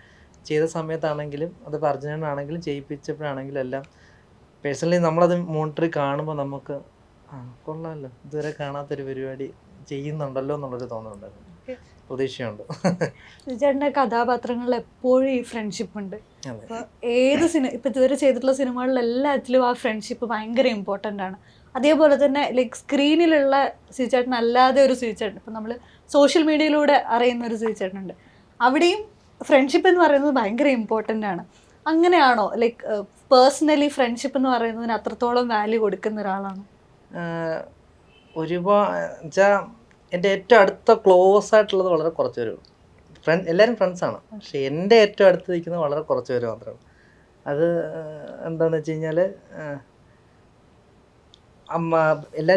ചെയ്ത സമയത്താണെങ്കിലും അത് അർജുനനാണെങ്കിലും ചെയ്യിപ്പിച്ചപ്പോഴാണെങ്കിലും എല്ലാം പേഴ്സണലി നമ്മളത് മോണിറ്ററിൽ കാണുമ്പോൾ നമുക്ക് കൊള്ളാമല്ലോ, ഇതുവരെ കാണാത്തൊരു പരിപാടി ചെയ്യുന്നുണ്ടല്ലോ എന്നുള്ളൊരു തോന്നലുണ്ടായിരുന്നു, പ്രതീക്ഷയുണ്ട്. ചേട്ടൻ്റെ കഥാപാത്രങ്ങളിൽ എപ്പോഴും ഈ ഫ്രണ്ട്ഷിപ്പ് ഉണ്ട്. അപ്പോൾ ഏത് ഇപ്പം ഇതുവരെ ചെയ്തിട്ടുള്ള സിനിമകളിലെല്ലാത്തിലും ആ ഫ്രണ്ട്ഷിപ്പ് ഭയങ്കര ഇമ്പോർട്ടൻ്റ് ആണ്. അതേപോലെ തന്നെ ലൈക്ക് സ്ക്രീനിലുള്ള ശ്രീചേട്ടൻ അല്ലാതെ ഒരു ശ്രീചേട്ടൻ, ഇപ്പം നമ്മൾ സോഷ്യൽ മീഡിയയിലൂടെ അറിയുന്ന ഒരു ശ്രീചേട്ടനുണ്ട്, അവിടെയും ഫ്രണ്ട്ഷിപ്പ് എന്ന് പറയുന്നത് ഭയങ്കര ഇമ്പോർട്ടൻ്റ് ആണ്. അങ്ങനെയാണോ? ലൈക്ക് പേഴ്സണലി ഫ്രണ്ട്ഷിപ്പ് എന്ന് പറയുന്നതിന് അത്രത്തോളം വാല്യൂ കൊടുക്കുന്ന ഒരാളാണ്? ഒരുപാട് വെച്ചാൽ എൻ്റെ ഏറ്റവും അടുത്ത ക്ലോസ് ആയിട്ടുള്ളത് വളരെ കുറച്ച് പേര്. എല്ലാവരും ഫ്രണ്ട്സാണ്, പക്ഷെ എൻ്റെ ഏറ്റവും അടുത്ത് നിൽക്കുന്നത് വളരെ കുറച്ച് പേര് മാത്രമാണ്. അത് എന്താണെന്ന് വെച്ച് കഴിഞ്ഞാൽ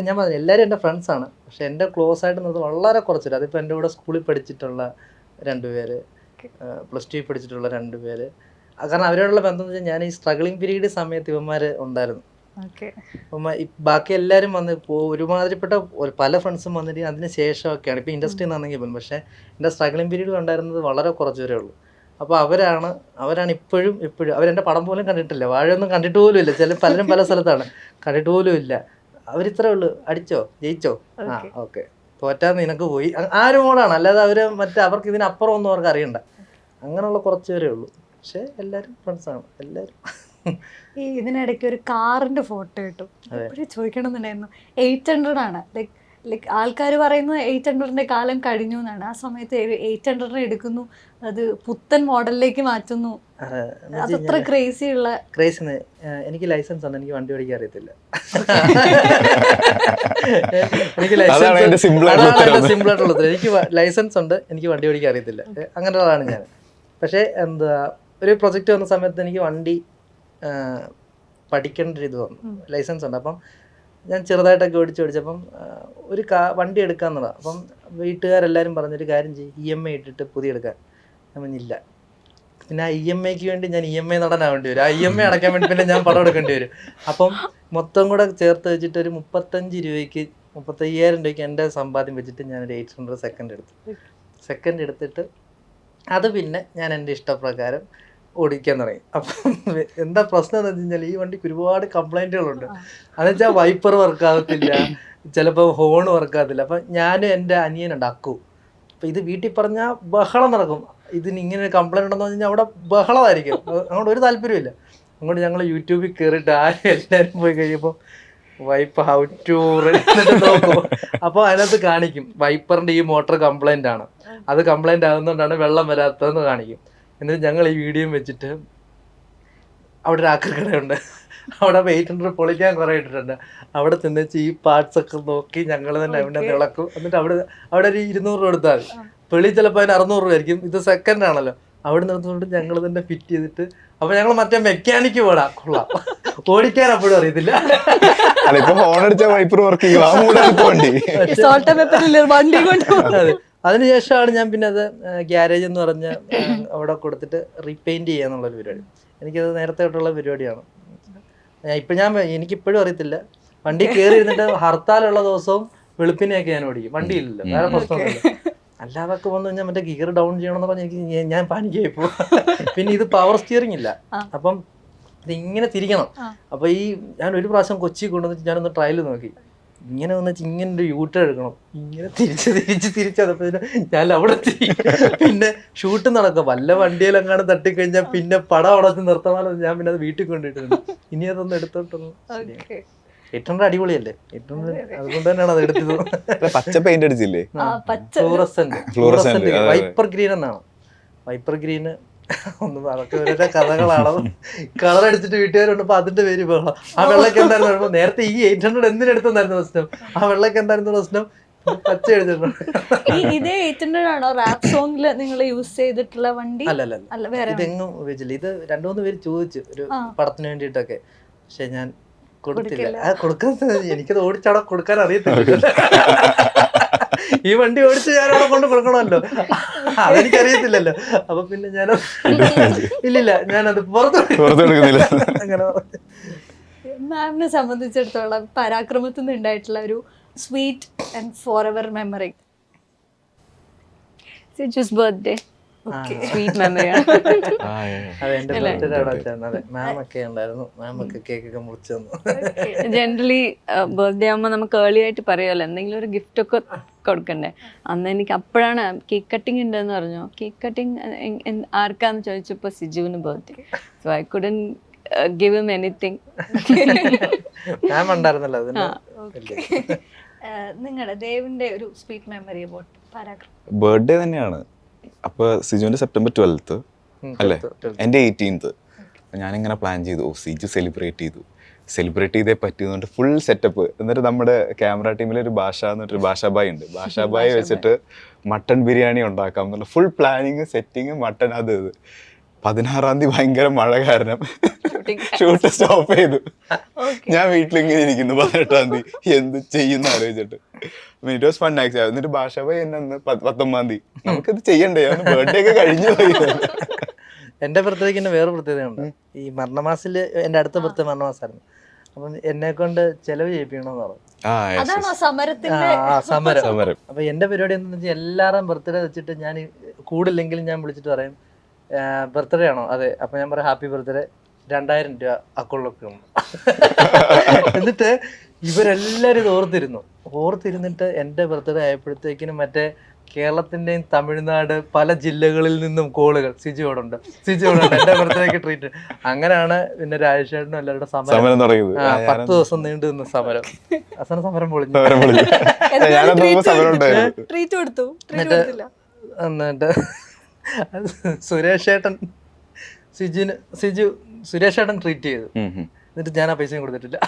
ഞാൻ പറഞ്ഞു എല്ലാവരും എൻ്റെ ഫ്രണ്ട്സാണ്, പക്ഷെ എൻ്റെ ക്ലോസ് ആയിട്ട് നിന്നത് വളരെ കുറച്ച് പേര്. അതിപ്പോൾ എൻ്റെ കൂടെ സ്കൂളിൽ പഠിച്ചിട്ടുള്ള 2 പേര്, +2 പഠിച്ചിട്ടുള്ള 2 പേര്. കാരണം അവരോടുള്ള ബന്ധം എന്ന് വെച്ചാൽ ഞാൻ ഈ സ്ട്രഗ്ലിംഗ് പീരീഡ് സമയത്ത് ഇവന്മാർ ഉണ്ടായിരുന്നു. അപ്പം ബാക്കി എല്ലാവരും വന്ന് ഇപ്പോൾ ഒരുമാതിരിപ്പെട്ട പല ഫ്രണ്ട്സും വന്നിട്ട് അതിന് ശേഷമൊക്കെയാണ് ഇപ്പോൾ ഇൻഡസ്ട്രിയിൽ നിന്നാണെങ്കിൽ പോലും. പക്ഷേ എൻ്റെ സ്ട്രഗ്ലിംഗ് പീരീഡിൽ ഉണ്ടായിരുന്നത് വളരെ കുറച്ച് പേരേ ഉള്ളൂ. അപ്പോൾ അവരാണ് ഇപ്പോഴും അവരെൻ്റെ പടം പോലും കണ്ടിട്ടില്ല, വാഴയൊന്നും കണ്ടിട്ട് പോലും ഇല്ല. പലരും പല സ്ഥലത്താണ്, കണ്ടിട്ട് പോലും ഇല്ല. അവരിത്രേ ഉള്ളൂ, അടിച്ചോ ജയിച്ചോ ആ ഓക്കെ, തോറ്റാ നിനക്ക് പോയി, ആ ഒരു മോഡാണ്. അല്ലാതെ അവർ അവർക്ക് ഇതിനപ്പുറം ഒന്നും അവർക്ക് അറിയണ്ട. അങ്ങനെയുള്ള കുറച്ച് പേരേ ഉള്ളൂ. പക്ഷേ എല്ലാവരും ഫ്രണ്ട്സാണ് എല്ലാവരും. ഈ ഇതിനിടയ്ക്ക് ഒരു കാറിന്റെ ഫോട്ടോ കിട്ടും, എപ്പോഴും ചോദിക്കണം എന്നുണ്ടായിരുന്നു. 800 ആണ്. ലൈക്ക് ആൾക്കാർ പറയുന്നത് 800ന്റെ കാലം കഴിഞ്ഞു എന്നാണ്. ആ സമയത്ത് 800 എടുക്കുന്നു, അത് പുത്തൻ മോഡലിലേക്ക് മാറ്റുന്നു. അതത്ര ക്രേസി ഉള്ള എനിക്ക് ലൈസൻസ് ഉണ്ട്, എനിക്ക് വണ്ടി ഓടിക്കാൻ അറിയത്തില്ല. എനിക്ക് സിമ്പിൾ ആയിട്ടുള്ളത്, എനിക്ക് ലൈസൻസ് ഉണ്ട്, എനിക്ക് വണ്ടി ഓടിക്കാൻ അറിയത്തില്ല. അങ്ങനെയുള്ളതാണ് ഞാൻ. പക്ഷേ ഒരു പ്രൊജക്റ്റ് വന്ന സമയത്ത് എനിക്ക് വണ്ടി പഠിക്കേണ്ട ഒരു ഇത് വന്നു. ലൈസൻസ് ഉണ്ട്. അപ്പം ഞാൻ ചെറുതായിട്ടൊക്കെ ഓടിച്ചപ്പം ഒരു വണ്ടി എടുക്കാന്നുള്ളതാണ്. അപ്പം വീട്ടുകാരെല്ലാവരും പറഞ്ഞൊരു കാര്യം ചെയ്യും, EMI ഇട്ടിട്ട് പുതിയ എടുക്കാൻ. ഞാൻ പറഞ്ഞില്ല. പിന്നെ ആ EMIക്ക് വേണ്ടി ഞാൻ EMI നടനാവേണ്ടി വരും. ആ EMI അടയ്ക്കാൻ വേണ്ടി പിന്നെ ഞാൻ പണം എടുക്കേണ്ടി വരും. അപ്പം മൊത്തം കൂടെ ചേർത്ത് വെച്ചിട്ട് ഒരു 35,000 രൂപയ്ക്ക് എൻ്റെ സമ്പാദ്യം വെച്ചിട്ട് ഞാനൊരു 800 സെക്കൻഡ് എടുത്തിട്ട് അത് പിന്നെ ഞാൻ എൻ്റെ ഇഷ്ടപ്രകാരം ഓടിക്കാൻ തുടങ്ങി. അപ്പം എന്താ പ്രശ്നം എന്ന് വെച്ച് കഴിഞ്ഞാൽ ഈ വണ്ടിക്ക് ഒരുപാട് കംപ്ലൈൻറ്റുകളുണ്ട്. അതെന്ന് വെച്ചാൽ വൈപ്പർ വർക്കാകത്തില്ല, ചിലപ്പോൾ ഹോൺ വർക്കാകത്തില്ല. അപ്പം ഞാനും എൻ്റെ അനിയനുണ്ട് അക്കു. അപ്പം ഇത് വീട്ടിൽ പറഞ്ഞാൽ ബഹളം നടക്കും. ഇതിന് ഇങ്ങനെ ഒരു കംപ്ലൈൻറ്റ് ഉണ്ടെന്ന് പറഞ്ഞു കഴിഞ്ഞാൽ അവിടെ ബഹളമായിരിക്കും. അങ്ങോട്ട് ഒരു താല്പര്യമില്ല. അങ്ങോട്ട് ഞങ്ങൾ യൂട്യൂബിൽ കയറിയിട്ട് എല്ലാവരും പോയി കഴിയുമ്പോൾ വൈപ്പ് ഹൗ ടു എന്നിട്ട് നോക്കും. അപ്പോൾ അതിനകത്ത് കാണിക്കും വൈപ്പറിൻ്റെ ഈ മോട്ടർ കംപ്ലൈൻ്റ് ആണ്, അത് കംപ്ലൈൻ്റ് ആകുന്നതുകൊണ്ടാണ് വെള്ളം വരാത്തതെന്ന് കാണിക്കും. എന്നിട്ട് ഞങ്ങൾ ഈ വീഡിയോ വെച്ചിട്ട് അവിടെ ഒരു ആക്രിക്കടയുണ്ട്, അവിടെ 800 പൊളിക്കാൻ കുറേ ഇട്ടിട്ടുണ്ട്. അവിടെ ചെന്നുവെച്ച് ഈ പാർട്സ് ഒക്കെ നോക്കി ഞങ്ങൾ തന്നെ അവിടെ ഇളക്കും. എന്നിട്ട് അവിടെ ഒരു 200 രൂപ കൊടുത്താൽ മതി. വെളി ചിലപ്പോൾ അതിന് 600 രൂപ ആയിരിക്കും. ഇത് സെക്കൻഡ് ആണല്ലോ. അവിടെ നിർത്തുകൊണ്ട് ഞങ്ങൾ തന്നെ ഫിറ്റ് ചെയ്തിട്ട് അപ്പൊ ഞങ്ങൾ മറ്റേ മെക്കാനിക്ക് പോടാ കൊള്ളാം, ഓടിക്കാൻ അപ്പോഴും അറിയത്തില്ല. അതിനുശേഷമാണ് ഞാൻ പിന്നെ അത് ഗ്യാരേജ് എന്ന് പറഞ്ഞ അവിടെ കൊടുത്തിട്ട് റീപെയിന്റ് ചെയ്യാന്നുള്ളൊരു പരിപാടി. എനിക്കത് നേരത്തെ തൊട്ടുള്ള പരിപാടിയാണ്. എനിക്കിപ്പോഴും അറിയത്തില്ല. വണ്ടി കയറി ഇരുന്നിട്ട് ഹർത്താലുള്ള ദിവസവും വെളുപ്പിനെയൊക്കെ ഞാൻ ഓടിക്കും. വണ്ടിയില്ലല്ലോ, വേറെ പ്രശ്നമൊന്നുമില്ല. അല്ലാതൊക്കെ വന്നു കഴിഞ്ഞാൽ മറ്റേ ഗിയർ ഡൗൺ ചെയ്യണമെന്ന് പറഞ്ഞാൽ ഞാൻ പാനിക്കായി പോകും. പിന്നെ ഇത് പവർ സ്റ്റിയറിംഗ് ഇല്ല, അപ്പം ഇത് ഇങ്ങനെ തിരിക്കണം. അപ്പോൾ ഞാൻ ഒരു പ്രാവശ്യം കൊച്ചി കൊണ്ടുവന്നിട്ട് ഞാനൊന്ന് ട്രയൽ നോക്കി. ഇങ്ങനെ വന്നിട്ട് ഇങ്ങനെ ഒരു യൂട്ടർ എടുക്കണം, ഇങ്ങനെ തിരിച്ചതപ്പോൾ ഞാൻ അവിടെ പിന്നെ ഷൂട്ട് നടക്കും. വല്ല വണ്ടിയിലെങ്ങാനും തട്ടിക്കഴിഞ്ഞാൽ പിന്നെ പടം അവിടെ നിർത്തണമല്ലോ. ഞാൻ പിന്നെ അത് വീട്ടിൽ കൊണ്ടിട്ടുണ്ട്. ഇനി അതൊന്നും എടുത്തോട്ടുള്ളൂ. 800 അടിപൊളിയല്ലേ, 800 അതുകൊണ്ട് തന്നെയാണ് അത് എടുത്തത്. പച്ച പെയിന്റ് അടിച്ചില്ലേ, ഫ്ലൂറസെന്റ് വൈപ്പർ ഗ്രീൻ എന്നാണ്. വൈപ്പർ ഗ്രീന് ഒന്നും അതൊക്കെ ഓരോ കഥകളാണ്. കളർ അടിച്ചിട്ട് വീട്ടുകാരുണ്ട്. അപ്പൊ അതിന്റെ പേര് ബഹളം. ആ വെള്ളക്ക് എന്തായിരുന്നു നേരത്തെ ഈ 800 എന്തിനെടുത്തെന്നായിരുന്നു പ്രശ്നം, ആ വെള്ളക്ക് എന്തായിരുന്നു പ്രശ്നം, പച്ച എഴുതിട്ടുണ്ട്. ഇതേ 800 ആണോ റാപ്പ് സോങ്ങില് നിങ്ങൾ യൂസ് ചെയ്തിട്ടുള്ള വണ്ടി? അല്ല, ഇതെങ്ങും ഉപയോഗിച്ചില്ല. ഇത് 2-3 പേര് ചോദിച്ചു ഒരു പടത്തിന് വേണ്ടിയിട്ടൊക്കെ, പക്ഷെ ഞാൻ കൊടുത്തില്ല. എനിക്കത് ഓടിച്ചവിടെ കൊടുക്കാൻ അറിയത്തില്ല. ഈ വണ്ടി ഓടിച്ച് ഞാൻ അവിടെ കൊണ്ട് കൊടുക്കണമല്ലോ, അതെനിക്കറിയത്തില്ലല്ലോ. അപ്പൊ പിന്നെ ഞാൻ ഇല്ലില്ല, ഞാനത് പുറത്ത് അങ്ങനെ. മാമിനെ സംബന്ധിച്ചിടത്തോളം പരാക്രമത്തിൽ നിന്ന് ഉണ്ടായിട്ടുള്ള ഒരു sweet and for ever memory? Siju's birthday, sweet മെമ്മറിയാണ്. ജനറലി ബർത്ത്ഡേ ആകുമ്പോൾ നമുക്ക് ഏർലി ആയിട്ട് പറയുമല്ലോ എന്തെങ്കിലും ഒരു ഗിഫ്റ്റ് ഒക്കെ കൊടുക്കണ്ടേ. അന്ന് എനിക്ക് അപ്പോഴാണ് കേക്ക് കട്ടിങ് ഉണ്ടെന്ന് പറഞ്ഞു. കേക്ക് കട്ടിങ് ആർക്കാന്ന് ചോദിച്ചപ്പോൾ സിജുവിന് birthday. So I couldn't give him anything. നിങ്ങളുടെ ദേവിന്റെ ഒരു sweet memory about Parakram? Birthday തന്നെയാണ്. അപ്പോൾ സിജുവിൻ്റെ September 12th അല്ലേ, എൻ്റെ 18th. ഞാനിങ്ങനെ പ്ലാൻ ചെയ്തു, സിജു സെലിബ്രേറ്റ് ചെയ്തേ പറ്റിയതുകൊണ്ട് ഫുൾ സെറ്റപ്പ്. എന്നിട്ട് നമ്മുടെ ക്യാമറ ടീമിൽ ഒരു ഭാഷാബായ് ഉണ്ട്. ഭാഷാബായ് വെച്ചിട്ട് മട്ടൺ ബിരിയാണി ഉണ്ടാക്കാം എന്നുള്ള ഫുൾ പ്ലാനിങ്, സെറ്റിങ്, മട്ടൺ അത് 16-ാം തീയതി ഭയങ്കര മഴ കാരണം ഷൂട്ട് സ്റ്റോപ്പ് ചെയ്തു. ഞാൻ വീട്ടിലിങ്ങനെ ഇരിക്കുന്നു 18-ാം തീയതി എന്ത് ചെയ്യുന്ന ആലോചിച്ചിട്ട്. It was fun actually. എന്നിട്ട് ഭാഷ പോയി എന്നെ 19-ാം തീയതി നമുക്കിത് ചെയ്യണ്ടേ, ബർത്ത്ഡേ ഒക്കെ കഴിഞ്ഞു പോയി. എൻ്റെ ബർത്ത്ഡേക്ക് തന്നെ വേറെ പ്രത്യേകതയുണ്ട്. ഈ മരണമാസിൽ എൻ്റെ അടുത്ത ബർത്ത്ഡേ മരണമാസമായിരുന്നു. അപ്പം എന്നെ കൊണ്ട് ചെലവ് ചെയ്യിപ്പിക്കണമെന്ന് പറഞ്ഞു. അതാണോ സമരത്തിന്റെ സമരം. അപ്പൊ എന്റെ പരിപാടി എന്താണെന്ന് വെച്ചാൽ എല്ലാവരും ബർത്ത്ഡേ വെച്ചിട്ട് ഞാൻ കൂടില്ലെങ്കിലും ഞാൻ വിളിച്ചിട്ട് പറയും ബർത്ത്ഡേ ആണോ, അതെ, അപ്പൊ ഞാൻ പറയാം ഹാപ്പി ബർത്ത്ഡേ, 2000 രൂപ അക്കൗണ്ടിലൊക്കെ ഉണ്ട്. എന്നിട്ട് ഇവരെല്ലാരും ഇത് ഓർത്തിരുന്നിട്ട് എൻ്റെ ബർത്ത്ഡേ ആയപ്പോഴത്തേക്കിനും മറ്റേ കേരളത്തിന്റെയും തമിഴ്നാട് പല ജില്ലകളിൽ നിന്നും കോളുകൾ സിജുവോടുണ്ട് എൻ്റെ ബർത്ത്ഡേക്ക് ട്രീറ്റ്. അങ്ങനെയാണ് പിന്നെ രാജേഷേട്ടനും എല്ലാവരുടെ സമരം തുടങ്ങിയത്. 10 ദിവസം നീണ്ടു നിന്ന സമരം. അവസാന സമരം പൊളിഞ്ഞു. ട്രീറ്റ് കൊടുത്തു. എന്നിട്ട് സുരേഷേട്ടൻ സുരേഷേട്ടൻ ട്രീറ്റ് ചെയ്തു. എന്നിട്ട് ഞാൻ ആ പൈസയും കൊടുത്തിട്ടില്ല.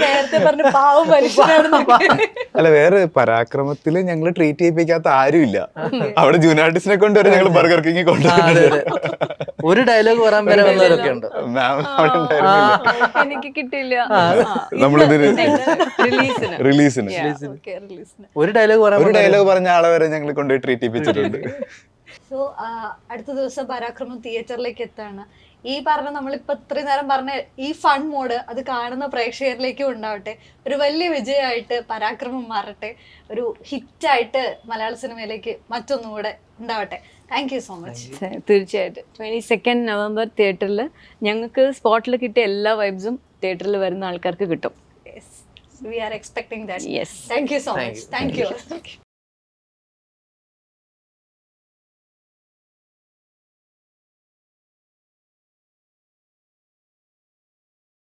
നേരത്തെ പറഞ്ഞ പാവം മനുഷ്യനാണ്. അല്ല, വേറെ പരാക്രമത്തില് ഞങ്ങള് ട്രീറ്റ് ചെയ്യിപ്പിക്കാത്ത ആരുമില്ല. അവിടെ ജൂനിയർ ആർട്ടിസ്റ്റിനെ കൊണ്ടുവരെ ഞങ്ങൾ ബർഗർ കിങ് കൊണ്ടുവരുന്നത്. ഒരു ഡയലോഗ് പറയാൻ വരെ വന്നവരൊക്കെ ഉണ്ട്. എനിക്ക് കിട്ടില്ല. നമ്മളിതൊരു റിലീസിന് ഒരു ഡയലോഗ് പറഞ്ഞ ആളെ വരെ ഞങ്ങൾ കൊണ്ടുപോയി ട്രീറ്റ് ചെയ്യിപ്പിച്ചിട്ടുണ്ട്. സോ അടുത്ത ദിവസം പരാക്രമം തിയേറ്ററിലേക്ക് എത്താണ്. ഈ പറഞ്ഞ നമ്മളിപ്പോ ഇത്രയും നേരം പറഞ്ഞ ഈ ഫൺ മോഡ് അത് കാണുന്ന പ്രേക്ഷകരിലേക്കും ഉണ്ടാവട്ടെ. ഒരു വലിയ വിജയമായിട്ട് പരാക്രമം മാറട്ടെ. ഒരു ഹിറ്റായിട്ട് മലയാള സിനിമയിലേക്ക് മറ്റൊന്നുകൂടെ ഉണ്ടാവട്ടെ. Thank you so much. തീർച്ചയായിട്ടും 22 നവംബർ തിയേറ്ററിൽ ഞങ്ങൾക്ക് സ്പോട്ടിൽ കിട്ടിയ എല്ലാ വൈബ്സും തിയേറ്ററിൽ വരുന്ന ആൾക്കാർക്ക് കിട്ടും. We are expecting that. Yes. Thank you so much. Thank you.